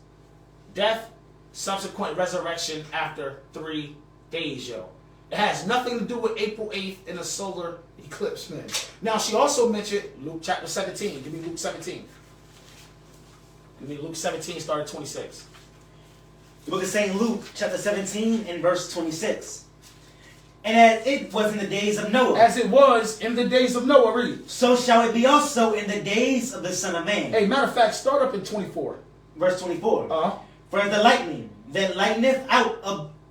Death, subsequent resurrection after 3 days, yo. It has nothing to do with April 8th and a solar eclipse, man. Now, she also mentioned Luke chapter 17. Give me Luke 17. Give me Luke 17, start at 26. The book of St. Luke, chapter 17, and verse 26. And as it was in the days of Noah, As it was in the days of Noah, read. so shall it be also in the days of the Son of Man. Hey, matter of fact, start up in 24. Verse 24. Uh-huh. For the lightning that lighteneth out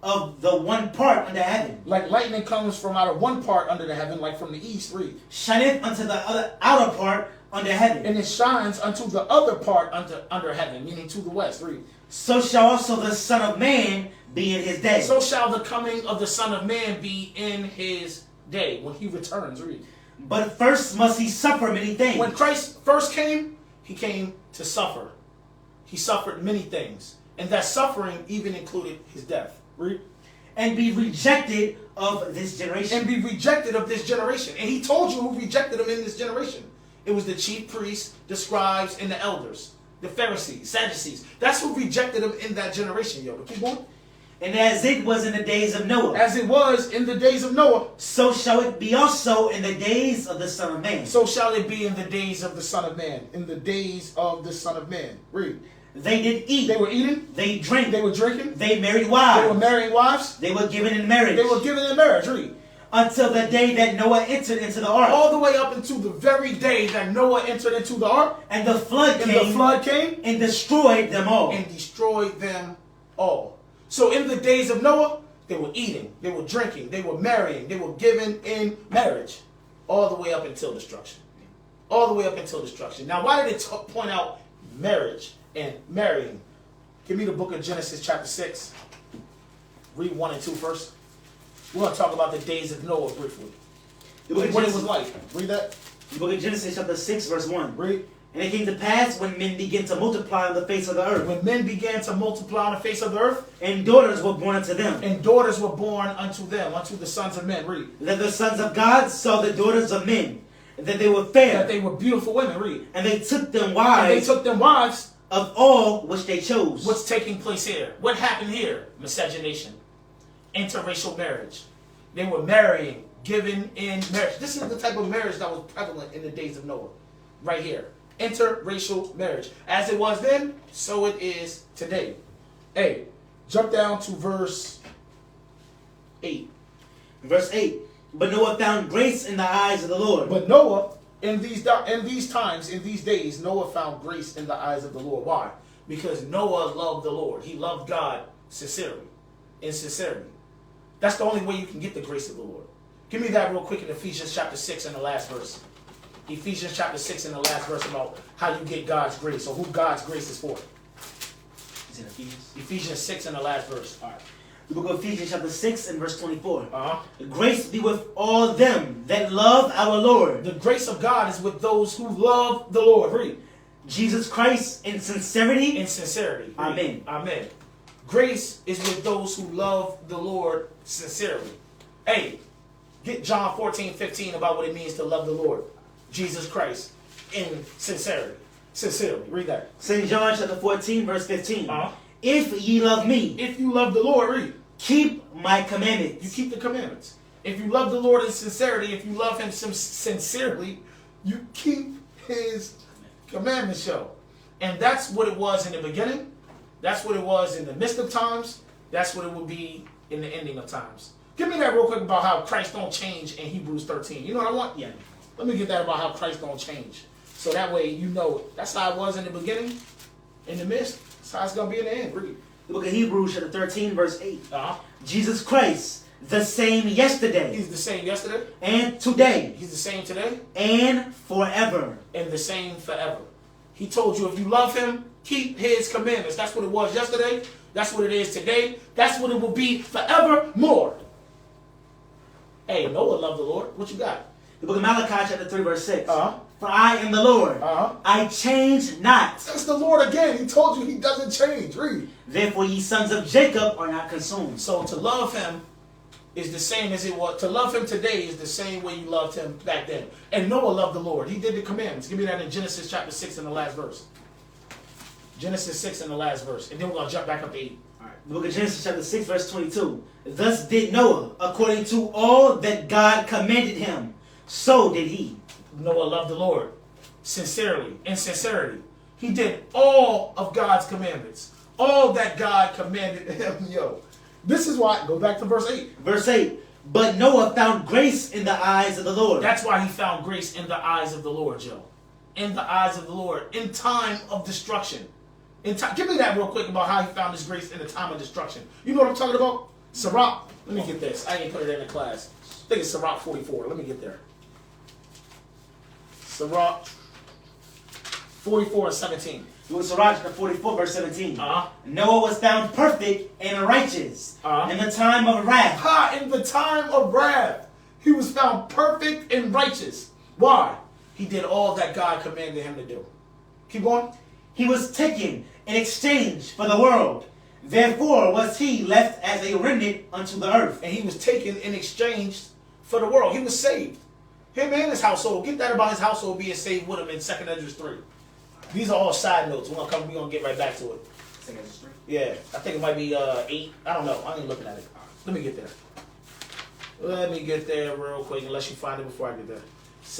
of the one part under heaven, Like lightning comes from out of one part under the heaven, like from the east, read. shineth unto the other outer part under heaven. And it shines unto the other part under heaven, meaning to the west, read. So shall also the Son of Man be in his day. So shall the coming of the Son of Man be in his day, when he returns, read. But first must he suffer many things. When Christ first came, he came to suffer. He suffered many things. And that suffering even included his death. Read. And be rejected of this generation. And be rejected of this generation. And he told you who rejected him in this generation. It was the chief priests, the scribes, and the elders. The Pharisees, Sadducees. That's who rejected him in that generation, yo. But keep going. And as it was in the days of Noah, As it was in the days of Noah, so shall it be also in the days of the Son of Man. so shall it be in the days of the Son of Man. In the days of the Son of Man. Read. They did eat. They were eating. They drank. They were drinking. They married wives. They were marrying wives. They were given in marriage. They were given in marriage. Read. Until the day that Noah entered into the ark. All the way up into the very day that Noah entered into the ark. And the flood And came. the flood came. And destroyed them all. And destroyed them all. So in the days of Noah, they were eating. They were drinking. They were marrying. They were given in marriage. All the way up until destruction. All the way up until destruction. Now, why did it point out marriage and marrying? Give me the book of Genesis chapter 6. Read 1 and 2 first. We're going to talk about the days of Noah briefly. The book of What it Genesis- was like. Read that. The book of Genesis chapter 6 verse 1. Read. And it came to pass when men began to multiply on the face of the earth, When men began to multiply on the face of the earth, and daughters were born unto them, and daughters were born unto them, unto the sons of men. Read. that the sons of God saw the daughters of men, and that they were fair, That they were beautiful women. Read. and they took them And they wives took them wives. of all which they chose. What's taking place here? What happened here? Miscegenation. Interracial marriage. They were marrying, giving in marriage. This is the type of marriage that was prevalent in the days of Noah. Right here. Interracial marriage. As it was then, so it is today. Hey, jump down to verse 8. Verse 8. But Noah found grace in the eyes of the Lord. But Noah, in these times, in these days, Noah found grace in the eyes of the Lord. Why? Because Noah loved the Lord. He loved God sincerely. In sincerity. That's the only way you can get the grace of the Lord. Give me that real quick in Ephesians chapter 6 in the last verse. Ephesians chapter 6 in the last verse about how you get God's grace, or who God's grace is for. Is it Ephesians? Ephesians 6 in the last verse. All right. The book of Ephesians chapter 6 and verse 24. Uh-huh. Grace be with all them that love our Lord. The grace of God is with those who love the Lord. Read. Jesus Christ in sincerity. In sincerity. Read. Amen. Amen. Grace is with those who love the Lord sincerely. Hey, get John 14:15 about what it means to love the Lord. Jesus Christ in sincerity. Sincerely. Read that. St. John chapter 14 verse 15. Uh-huh. If ye love me, If you love the Lord, read. keep my commandments. You keep the commandments. If you love the Lord in sincerity, if you love him sincerely, you keep his commandments, show. And that's what it was in the beginning. That's what it was in the midst of times. That's what it will be in the ending of times. Give me that real quick about how Christ don't change in Hebrews 13. You know what I want? Yeah. Let me get that about how Christ don't change. So that way you know it. That's how it was in the beginning, in the midst. That's how it's going to be in the end. Read. The book of Hebrews chapter 13 verse 8. Uh-huh. Jesus Christ, the same yesterday He's the same yesterday. and today He's the same today. and forever. And the same forever. He told you if you love him, keep his commandments. That's what it was yesterday. That's what it is today. That's what it will be forevermore. Hey, Noah loved the Lord. What you got? The book of Malachi chapter 3 verse 6. Uh-huh. For I am the Lord. Uh-huh. I change not. That's the Lord again. He told you he doesn't change. Read. Therefore ye sons of Jacob are not consumed. So to love him is the same as it was. To love him today is the same way you loved him back then. And Noah loved the Lord. He did the commandments. Give me that in Genesis chapter 6 in the last verse. Genesis 6 in the last verse. And then we're going to jump back up to 8. All right. The book of Genesis chapter 6 verse 22. Thus did Noah according to all that God commanded him. So did he. Noah loved the Lord sincerely, in sincerity. He did all of God's commandments. All that God commanded him. Yo, this is why, go back to verse 8. Verse 8. But Noah found grace in the eyes of the Lord. That's why he found grace in the eyes of the Lord, Joe. In the eyes of the Lord. In time of destruction. Give me that real quick about how he found his grace in the time of destruction. You know what I'm talking about? Sirach. Let me get this. I ain't put it in the class. I think it's Sirach 44. Let me get there. Sirach 44 and 17. It was Sirach 44 verse 17. Uh-huh. Noah was found perfect and righteous Uh-huh. in the time of wrath. In the time of wrath, he was found perfect and righteous. Why? He did all that God commanded him to do. Keep going. He was taken in exchange for the world. Therefore was he left as a remnant unto the earth. And he was taken in exchange for the world. He was saved. Him and his household. Get that about his household being saved with him in 2 Ezra 3. These are all side notes. We're gonna get right back to it. 2 Ezra 3. Yeah, I think it might be 8. I don't know. I ain't looking at it. Let me get there. Let me get there real quick, unless you find it before I get there.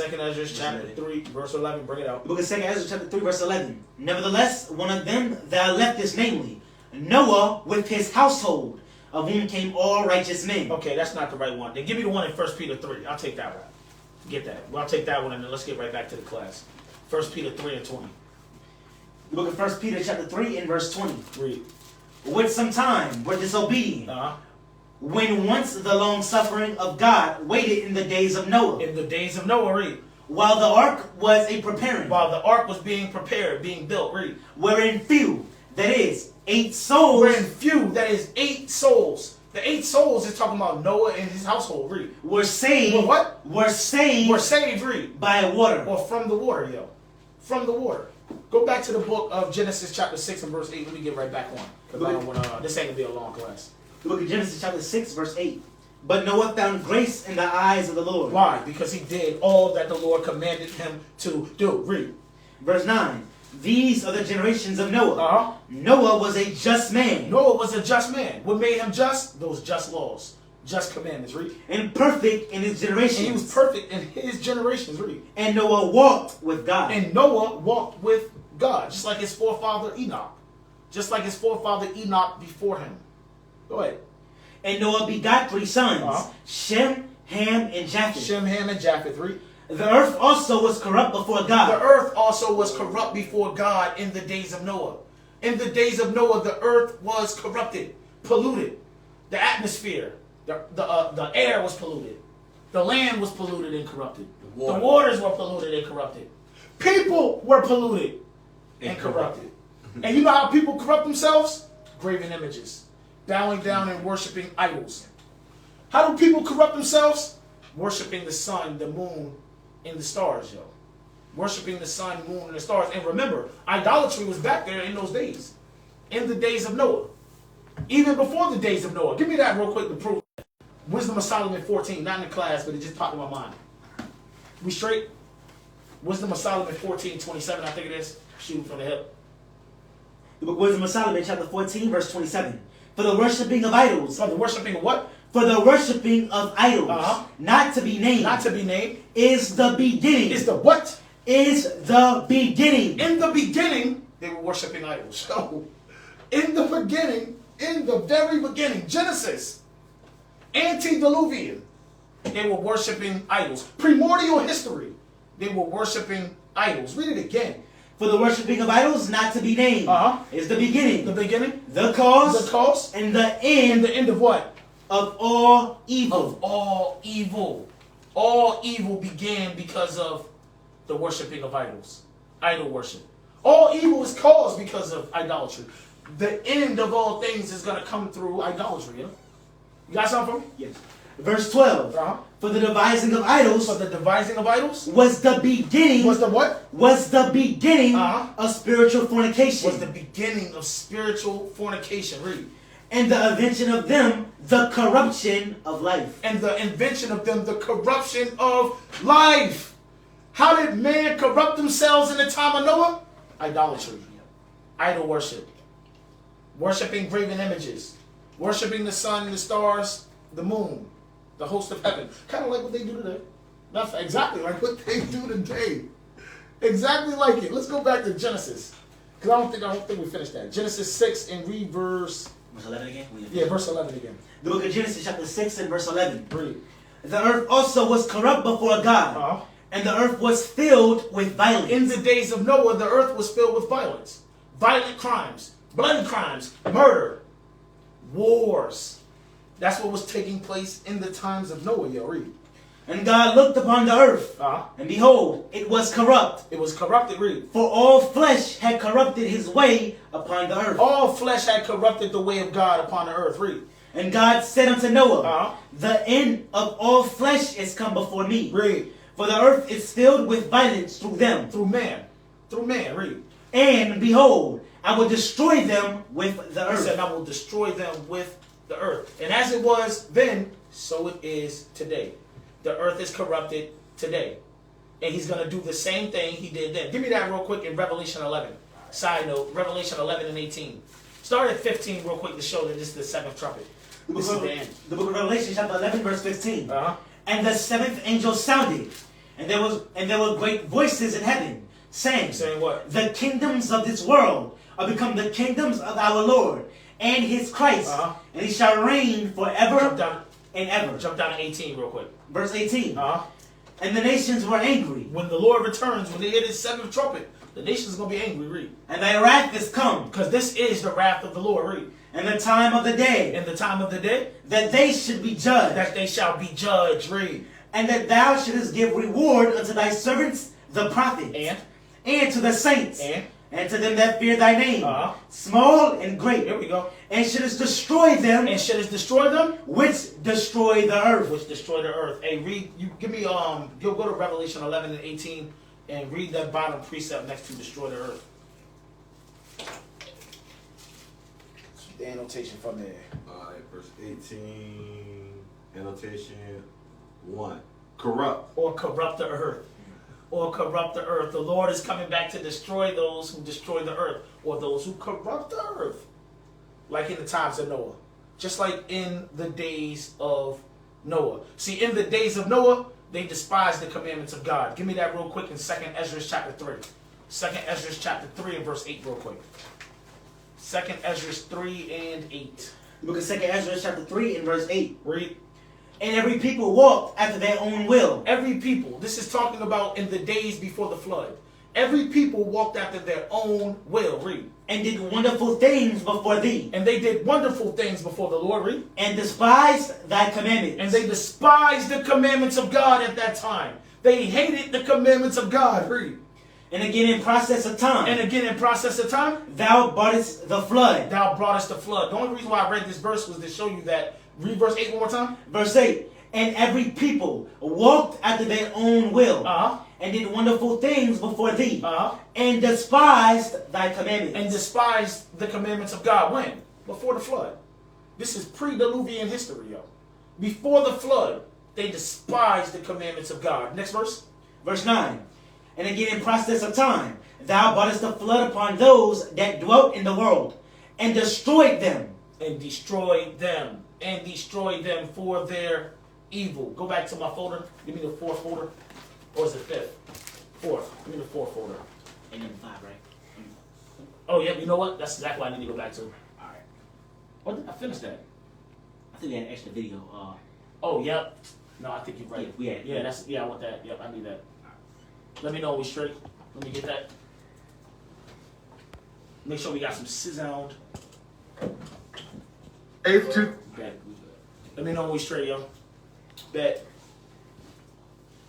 2 Ezra chapter 3, verse 11. Bring it out. The book of 2 Ezra chapter 3 verse 11. Nevertheless, one of them thou leftest, namely, Noah with his household, of whom came all righteous men. Okay, that's not the right one. Then give me the one in 1 Peter 3. I'll take that one. Get that. Well, I'll take that one, and then let's get right back to the class. 1 Peter 3 and 20. The book of 1 Peter chapter 3 and verse 20. Read. Which sometime were disobedient, Uh-huh. when once the long suffering of God waited in the days of Noah, In the days of Noah, read. while the ark was a preparing, While the ark was being prepared, being built, read. wherein few, that is, 8 souls, Wherein few, that is 8 souls. The 8 souls is talking about Noah and his household, read. were saved. Were what? Were saved Were saved, read. by water. Or from the water, yo. From the water. Go back to the book of Genesis chapter 6 and verse 8. Let me get right back on. Because I don't want to, this ain't going to be a long class. The book of Genesis chapter 6 verse 8. But Noah found grace in the eyes of the Lord. Why? Because he did all that the Lord commanded him to do. Read. Verse 9. These are the generations of Noah. Uh-huh. Noah was a just man. Noah was a just man. What made him just? Those just laws. just commandments. Read. And perfect in his generations. And he was perfect in his generations. Read. And Noah walked with God. And Noah walked with God, just like his forefather Enoch. Just like his forefather Enoch before him. Go ahead. And Noah begot 3 sons, Shem, Ham, and Japheth. Shem, Ham, and Japheth. Read. The earth also was corrupt before God. The earth also was corrupt before God in the days of Noah. In the days of Noah, the earth was corrupted, polluted. The atmosphere, the air was polluted. The land was polluted and corrupted. The waters were polluted and corrupted. People were polluted and corrupted. And you know how people corrupt themselves? Graven images. Bowing down and worshiping idols. How do people corrupt themselves? Worshiping the sun, the moon, and the stars, yo. Worshiping the sun, moon, and the stars. And remember, idolatry was back there in those days. In the days of Noah. Even before the days of Noah. Give me that real quick to prove it. Wisdom of Solomon 14. Not in the class, but it just popped in my mind. We straight? Wisdom of Solomon 14:27, I think it is. Shooting from the hip. The book of Wisdom of Solomon, chapter 14, verse 27. For the worshiping of idols. For the worshiping of what? For the worshiping of idols. Not to be named. Not to be named. Is the beginning. Is the what? Is the beginning. In the beginning, they were worshiping idols. So, in the beginning, in the very beginning, Genesis, antediluvian, they were worshiping idols. Primordial history, they were worshiping idols. Read it again. For the worshiping of idols not to be named is the beginning. The beginning. The cause. The cause. And the end. And the end of what? Of all evil. Of all evil. All evil began because of the worshiping of idols. Idol worship. All evil is caused because of idolatry. The end of all things is going to come through idolatry. You got something for me? Yes. Verse 12. For the devising of idols. For the devising of idols. Was the beginning. Was the what? Was the beginning of spiritual fornication. Was the beginning of spiritual fornication. Read. And the invention of them, the corruption of life. And the invention of them, the corruption of life. How did man corrupt themselves in the time of Noah? Idolatry. Idol worship. Worshipping graven images. Worshipping the sun, the stars, the moon, the host of heaven. Kind of like what they do today. That's exactly like what they do today. Exactly like it. Let's go back to Genesis. Because I don't think we finished that. Genesis 6 and read verse 11 again? Yeah, verse 11 again. The book of Genesis chapter 6 and verse 11. Read. The earth also was corrupt before God. And the earth was filled with violence. In the days of Noah, the earth was filled with violence. Violent crimes. Bloody crimes. Murder. Wars. That's what was taking place in the times of Noah. Yo, read. And God looked upon the earth, and behold, it was corrupt. It was corrupted, read. For all flesh had corrupted his way upon the earth. All flesh had corrupted the way of God upon the earth, read. And God said unto Noah, the end of all flesh is come before me. Read. For the earth is filled with violence through them. Through man. Through man, read. And behold, I will destroy them with the earth. He said, I will destroy them with the earth. And as it was then, so it is today. The earth is corrupted today. And he's going to do the same thing he did then. Give me that real quick in Revelation 11. Side note, Revelation 11 and 18. Start at 15 real quick to show that this is the seventh trumpet. This is the end. The book of Revelation chapter 11 verse 15. And the seventh angel sounded. And there were great voices in heaven, saying what? The kingdoms of this world are become the kingdoms of our Lord and his Christ. And he shall reign forever and ever. Jump down to 18 real quick. Verse 18. And the nations were angry. When the Lord returns, when they hit his seventh trumpet, the nations are going to be angry, read. And thy wrath is come. Because this is the wrath of the Lord, read. And the time of the day. And the time of the day. That they should be judged. That they shall be judged, read. And that thou shouldest give reward unto thy servants, the prophets. And to the saints. And to them that fear thy name. Small and great. Here we go. And shouldest destroy them. And shouldest destroy them. Which destroy the earth. Which destroy the earth. Hey, read. You give me you'll go to Revelation 11 and 18 and read that bottom precept next to destroy the earth. The annotation from there. Alright, verse 18. Annotation 1. Corrupt. Or corrupt the earth. Or corrupt the earth. The Lord is coming back to destroy those who destroy the earth. Or those who corrupt the earth. Like in the times of Noah. Just like in the days of Noah. See, in the days of Noah, they despised the commandments of God. Give me that real quick in 2nd Ezra chapter 3. 2nd Ezra chapter 3 and verse 8 real quick. 2nd Ezra 3 and 8. The book of 2nd Ezra chapter 3 and verse 8. Read. And every people walked after their own will. Every people. This is talking about in the days before the flood. Every people walked after their own will. Read. And did wonderful things before thee. And they did wonderful things before the Lord. Read. And despised thy commandments. And they despised the commandments of God at that time. They hated the commandments of God. Read. And again in process of time. And again in process of time. Thou broughtest the flood. Thou broughtest the flood. The only reason why I read this verse was to show you that. Read verse 8 one more time. Verse 8. And every people walked after their own will. Uh-huh. And did wonderful things before thee. Uh-huh. And despised thy commandments. And despised the commandments of God. When? Before the flood. This is pre-Diluvian history, yo. Before the flood, they despised the commandments of God. Next verse. Verse 9. And again in process of time, thou broughtest the flood upon those that dwelt in the world, and destroyed them. And destroyed them. And destroyed them for their evil. Go back to my folder. Give me the 4th folder. Or is it 5th? 4th. Give me the 4th folder. And then 5, right? Oh, yeah. You know what? That's exactly what I need to go back to. Alright. What did I finish that? I think we had an extra video. Oh, yep. No, I think you're right. Yeah, I want that. Yep, I need that. Let me know we straight. Let me get that. Make sure we got some sound. Eighth to Bet. Let me know we straight, yo. Bet.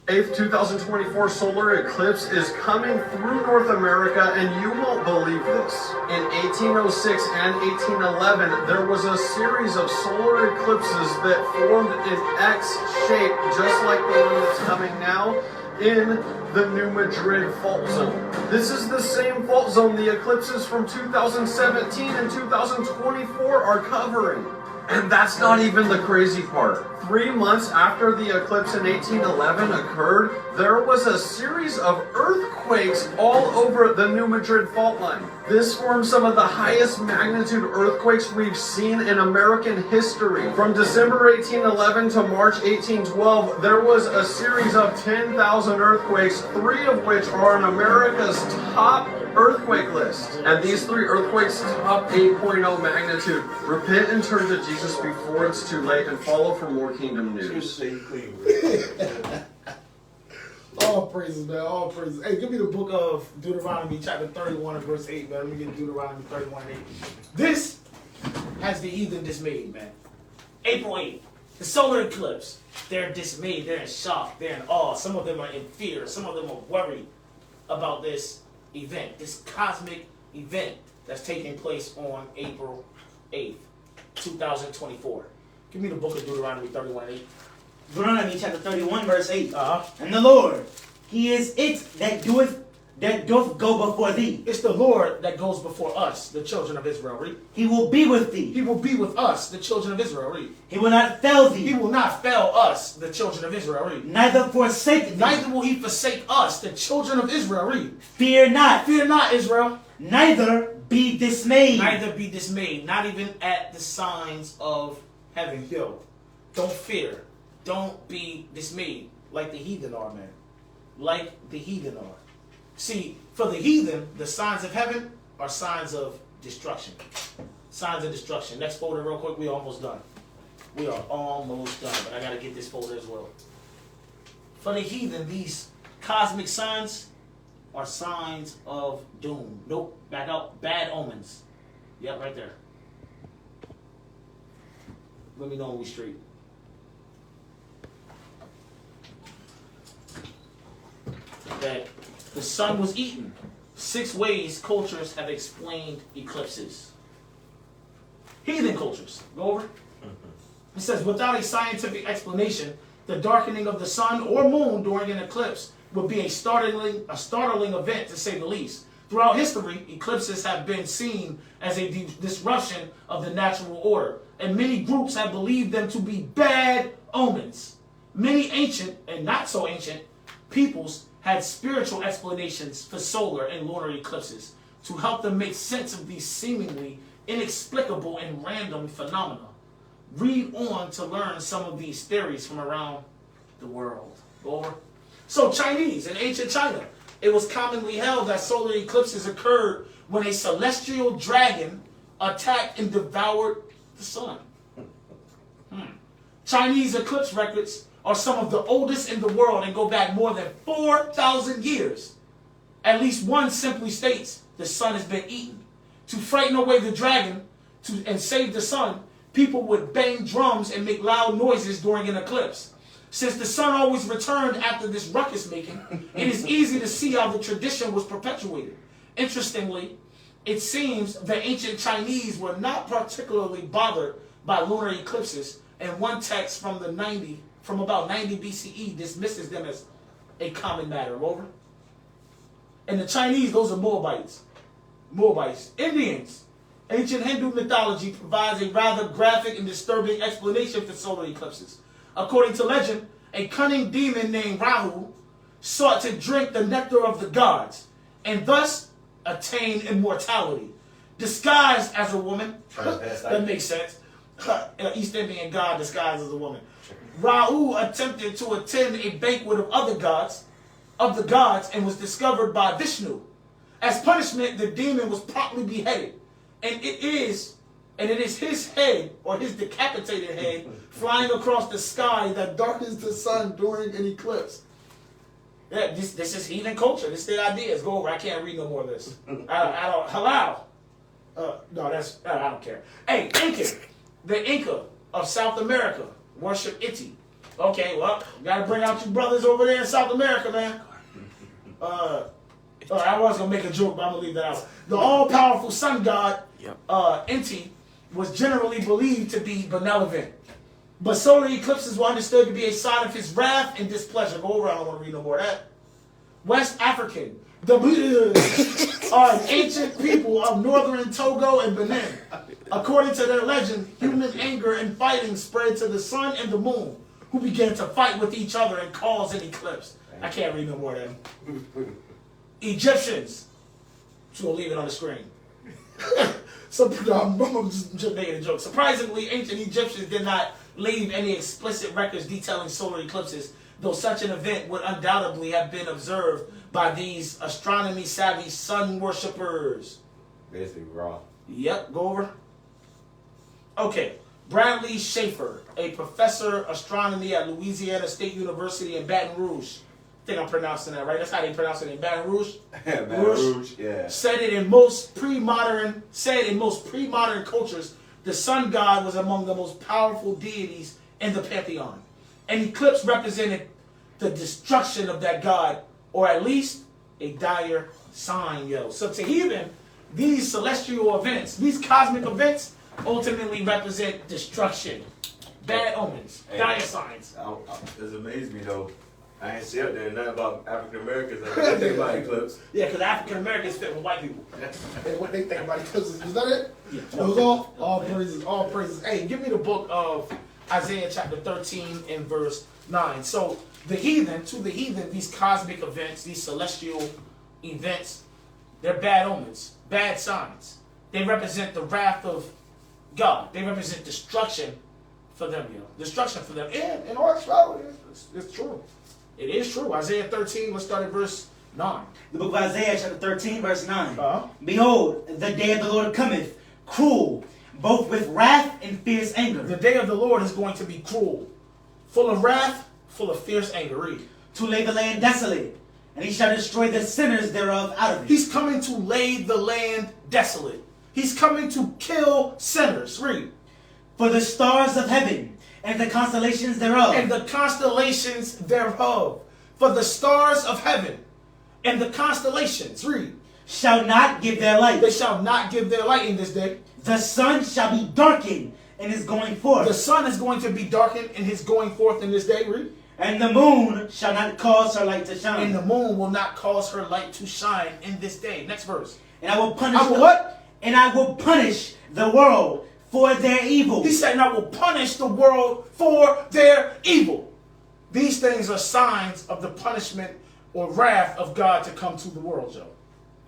8th 2024 solar eclipse is coming through North America, and you won't believe this. In 1806 and 1811, there was a series of solar eclipses that formed an X shape, just like the one that's coming now, in the New Madrid fault zone. This is the same fault zone the eclipses from 2017 and 2024 are covering. And that's not even the crazy part. 3 months after the eclipse in 1811 occurred, there was a series of earthquakes all over the New Madrid fault line. This formed some of the highest magnitude earthquakes we've seen in American history. From December 1811 to March 1812, there was a series of 10,000 earthquakes, 3 of which are on America's top earthquake list. And these 3 earthquakes top 8.0 magnitude. Repent and turn to Jesus before it's too late, and follow for more kingdom news. All praises, man. All praises. Hey, give me the book of Deuteronomy chapter 31 and verse 8, man. Let me get Deuteronomy 31 and 8. This has the heathen dismayed, man. April 8th, the solar eclipse. They're dismayed. They're in shock. They're in awe. Some of them are in fear. Some of them are worried about this event, this cosmic event that's taking place on April 8th, 2024. Give me the book of Deuteronomy 31 and 8. Deuteronomy chapter 31 verse 8. Uh-huh. And the Lord, He is it that doth go before thee. It's the Lord that goes before us, the children of Israel. Read. He will be with thee. He will be with us, the children of Israel. Read. He will not fail thee. He will not fail us, the children of Israel. Read. Neither forsake thee. Neither will he forsake us, the children of Israel. Read. Fear not. Fear not, Israel. Neither be dismayed. Neither be dismayed. Not even at the signs of heaven. Yo, don't fear. Don't be dismayed like the heathen are, man. Like the heathen are. See, for the heathen, the signs of heaven are signs of destruction. Signs of destruction. Next folder real quick. We're almost done. We are almost done, but I got to get this folder as well. For the heathen, these cosmic signs are signs of doom. Nope, back out. Bad omens. Yep, right there. Let me know when we straight. That the sun was eaten. 6 ways cultures have explained eclipses. Heathen cultures. Go over. It says, without a scientific explanation, the darkening of the sun or moon during an eclipse would be a startling event, to say the least. Throughout history, eclipses have been seen as a disruption of the natural order, and many groups have believed them to be bad omens. Many ancient and not so ancient peoples had spiritual explanations for solar and lunar eclipses to help them make sense of these seemingly inexplicable and random phenomena. Read on to learn some of these theories from around the world. Go over. So Chinese, in ancient China, it was commonly held that solar eclipses occurred when a celestial dragon attacked and devoured the sun. Chinese eclipse records are some of the oldest in the world and go back more than 4,000 years. At least one simply states the sun has been eaten. To frighten away the dragon and save the sun, people would bang drums and make loud noises during an eclipse. Since the sun always returned after this ruckus making, it is easy to see how the tradition was perpetuated. Interestingly, it seems the ancient Chinese were not particularly bothered by lunar eclipses, and one text from about 90 BCE dismisses them as a common matter. Over. And the Chinese, those are Moabites. Indians. Ancient Hindu mythology provides a rather graphic and disturbing explanation for solar eclipses. According to legend, a cunning demon named Rahu sought to drink the nectar of the gods and thus attain immortality. Disguised as a woman, that makes sense. East Indian god disguised as a woman. Rahu attempted to attend a banquet of the gods, and was discovered by Vishnu. As punishment, the demon was promptly beheaded, and it is his head, or his decapitated head, flying across the sky that darkens the sun during an eclipse. Yeah, this is heathen culture. This is their ideas. Go over. I can't read no more of this. I don't. Halal. No, I don't care. Hey, Inca. The Inca of South America worship Iti. Okay, well, gotta bring out you brothers over there in South America, man. I was gonna make a joke, but I'm gonna leave that out. The all-powerful sun god, Inti, was generally believed to be benevolent. But solar eclipses were understood to be a sign of his wrath and displeasure. Go over, I don't want to read no more of that. West African. The are an ancient people of northern Togo and Benin. According to their legend, human anger and fighting spread to the sun and the moon, who began to fight with each other and cause an eclipse. I can't read no more of them. Egyptians. So we'll leave it on the screen. I'm just making a joke. Surprisingly, ancient Egyptians did not leave any explicit records detailing solar eclipses, though such an event would undoubtedly have been observed by these astronomy-savvy sun worshippers. Basically raw. Yep, go over. Okay, Bradley Schaefer, a professor of astronomy at Louisiana State University in Baton Rouge. I think I'm pronouncing that right. That's how they pronounce it in Baton Rouge. Baton Rouge, yeah. Said in most pre-modern cultures, the sun god was among the most powerful deities in the pantheon. An eclipse represented the destruction of that god, or at least a dire sign, yo. So to heathen, these celestial events, these cosmic events, ultimately represent destruction, bad omens, dire signs. It's amazing me though. I ain't see up there nothing about African Americans. I think about eclipse. Yeah, because African Americans fit with white people. And what they think about eclipses, is that it? Yeah. It was all praises, all praises. Hey, give me the book of Isaiah chapter 13 and verse 9. So to the heathen, these cosmic events, these celestial events, they're bad omens, bad signs. They represent the wrath of God. They represent destruction for them, destruction for them. And in all actuality, it's true. It is true. Isaiah 13, let's start at verse 9. The book of Isaiah, chapter 13, verse 9. Behold, the day of the Lord cometh, cruel, both with wrath and fierce anger. The day of the Lord is going to be cruel, full of wrath, full of fierce anger. Read. To lay the land desolate, and he shall destroy the sinners thereof out of it. He's coming to lay the land desolate. He's coming to kill sinners. Read. For the stars of heaven, and the constellations thereof. And the constellations thereof. For the stars of heaven and the constellations, read. Shall not give their light. They shall not give their light in this day. The sun shall be darkened in his going forth. The sun is going to be darkened in his going forth in this day, read. And the moon shall not cause her light to shine. And the moon will not cause her light to shine in this day. Next verse. And I will punish what? And I will punish the world for their evil. He said, and I will punish the world for their evil. These things are signs of the punishment or wrath of God to come to the world, Joe.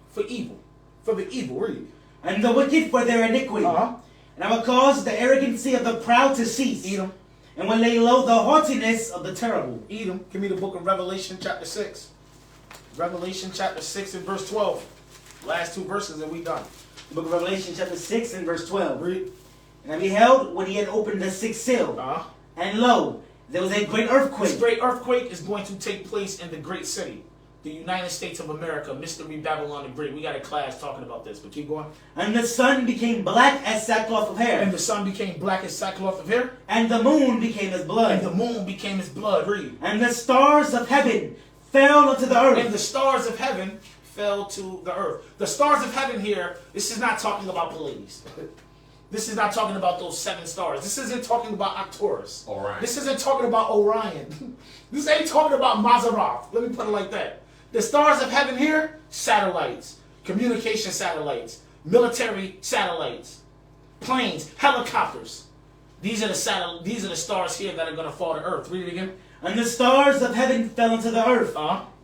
For evil. For the evil, read. And the wicked for their iniquity. And I will cause the arrogancy of the proud to cease. Edom. And will lay low the haughtiness of the terrible. Edom. Give me the book of Revelation chapter 6. Revelation chapter 6 and verse 12. Last two verses and we done. The book of Revelation chapter 6 and verse 12. Read. And I beheld when he had opened the sixth seal. And lo, there was a great earthquake. This great earthquake is going to take place in the great city, the United States of America, Mystery Babylon the Great. We got a class talking about this, but keep going. And the sun became black as sackcloth of hair. And the sun became black as sackcloth of hair. And the moon became as blood. And the moon became as blood. Read. And the stars of heaven fell unto the earth. And the stars of heaven fell to the earth. The stars of heaven here, this is not talking about Pleiades. This is not talking about those 7 stars. This isn't talking about Arcturus. Orion. This isn't talking about Orion. This ain't talking about Mazzaroth. Let me put it like that. The stars of heaven here, satellites, communication satellites, military satellites, planes, helicopters. These are the stars here that are going to fall to earth. Read it again. And the stars of heaven fell into the earth,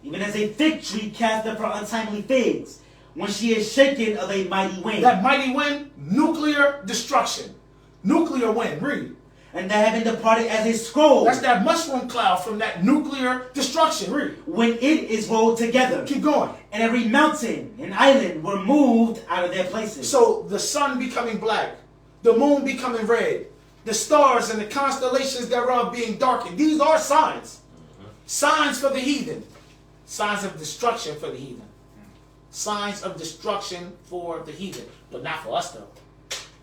even as a fig tree cast up her untimely figs, when she is shaken of a mighty wind. That mighty wind, nuclear destruction. Nuclear wind. Read. And the heaven departed as a scroll. That's that mushroom cloud from that nuclear destruction. Read. When it is rolled together. Keep going. And every mountain and island were moved out of their places. So the sun becoming black, the moon becoming red, the stars and the constellations thereof being darkened. These are signs. Signs for the heathen. Signs of destruction for the heathen. Signs of destruction for the heathen. But not for us though.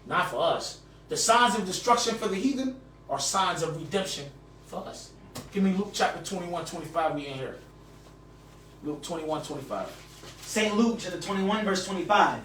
Not for us. The signs of destruction for the heathen are signs of redemption for us. Give me Luke chapter 21, 25. We in here. Luke 21, 25. St. Luke chapter 21 verse 25.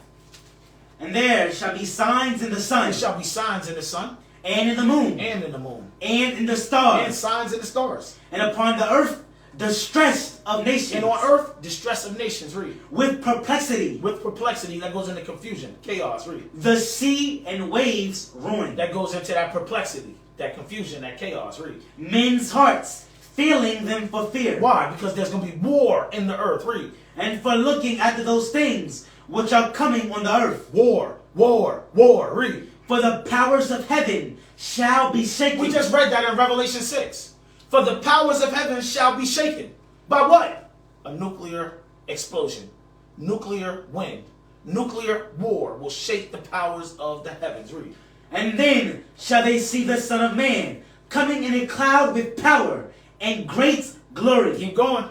And there shall be signs in the sun. There shall be signs in the sun. And in the moon. And in the moon. And in the stars. And signs in the stars. And upon the earth distress of nations. And on earth, distress of nations. Read. With perplexity. With perplexity. That goes into confusion. Chaos. Read. The sea and waves ruin. That goes into that perplexity. That confusion. That chaos. Read. Men's hearts feeling them for fear. Why? Because there's going to be war in the earth. Read. And for looking after those things which are coming on the earth. War. War. War. Read. For the powers of heaven shall be shaken. We just read that in Revelation 6. For the powers of heaven shall be shaken. By what? A nuclear explosion. Nuclear wind. Nuclear war will shake the powers of the heavens. Read. And then shall they see the Son of Man coming in a cloud with power and great glory. Keep going.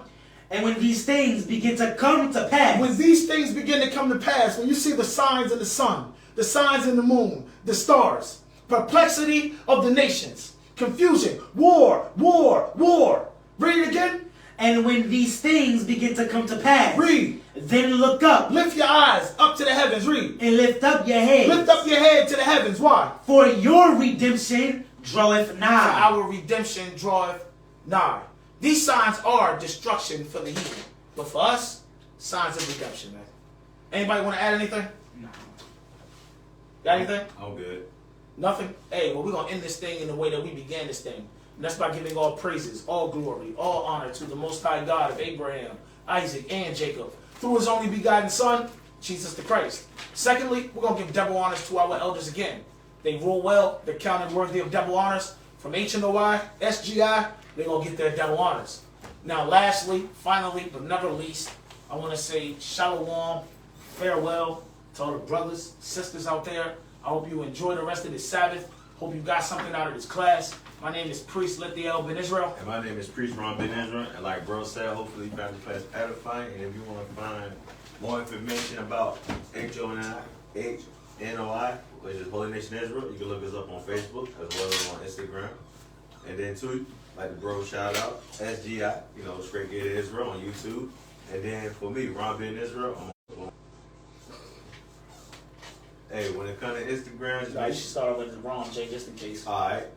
And when these things begin to come to pass. When these things begin to come to pass, when you see the signs in the sun, the signs in the moon, the stars, perplexity of the nations, confusion, war, war, war. Read it again. And when these things begin to come to pass. Read. Then look up. Lift your eyes up to the heavens. Read. And lift up your head. Lift up your head to the heavens. Why? For your redemption draweth nigh. For our redemption draweth nigh. These signs are destruction for the heathen. But for us, signs of redemption, man. Anybody want to add anything? No. Got anything? I'm good. Nothing? Hey, well, we're going to end this thing in the way that we began this thing. And that's by giving all praises, all glory, all honor to the Most High God of Abraham, Isaac, and Jacob, through his only begotten Son, Jesus the Christ. Secondly, we're going to give double honors to our elders again. They rule well. They're counted worthy of double honors. From HNOI, SGI, they're going to get their double honors. Now, lastly, finally, but never least, I want to say shalom, farewell to all the brothers, sisters out there. I hope you enjoy the rest of this Sabbath. Hope you got something out of this class. My name is Priest Lithiel Ben Israel. And my name is Priest Ron Ben Israel. And like bro said, hopefully you found the class edifying. And if you want to find more information about HNOI, which is Holy Nation Israel, you can look us up on Facebook as well as on Instagram. And then too, like the bro shout out, SGI, Straight Gate of Israel on YouTube. And then for me, Ron Ben Israel. Hey, when it comes to Instagram, I should start with Ron J just in case. Alright.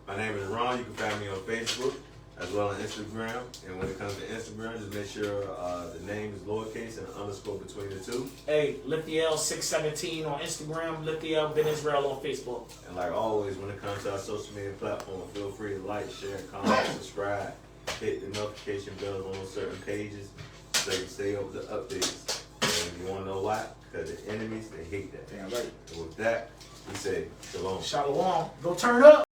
My name is Ron. You can find me on Facebook as well as Instagram. And when it comes to Instagram, just make sure the name is lowercase and an underscore between the two. Hey, Lithiel617 on Instagram, Lithiel Ben Israel on Facebook. And like always, when it comes to our social media platform, feel free to like, share, comment, subscribe, hit the notification bells on certain pages so you can stay up with the updates. And You want to know why? Because the enemies, they hate that. Damn right. And with that, we say, shalom. Shalom. Go turn up.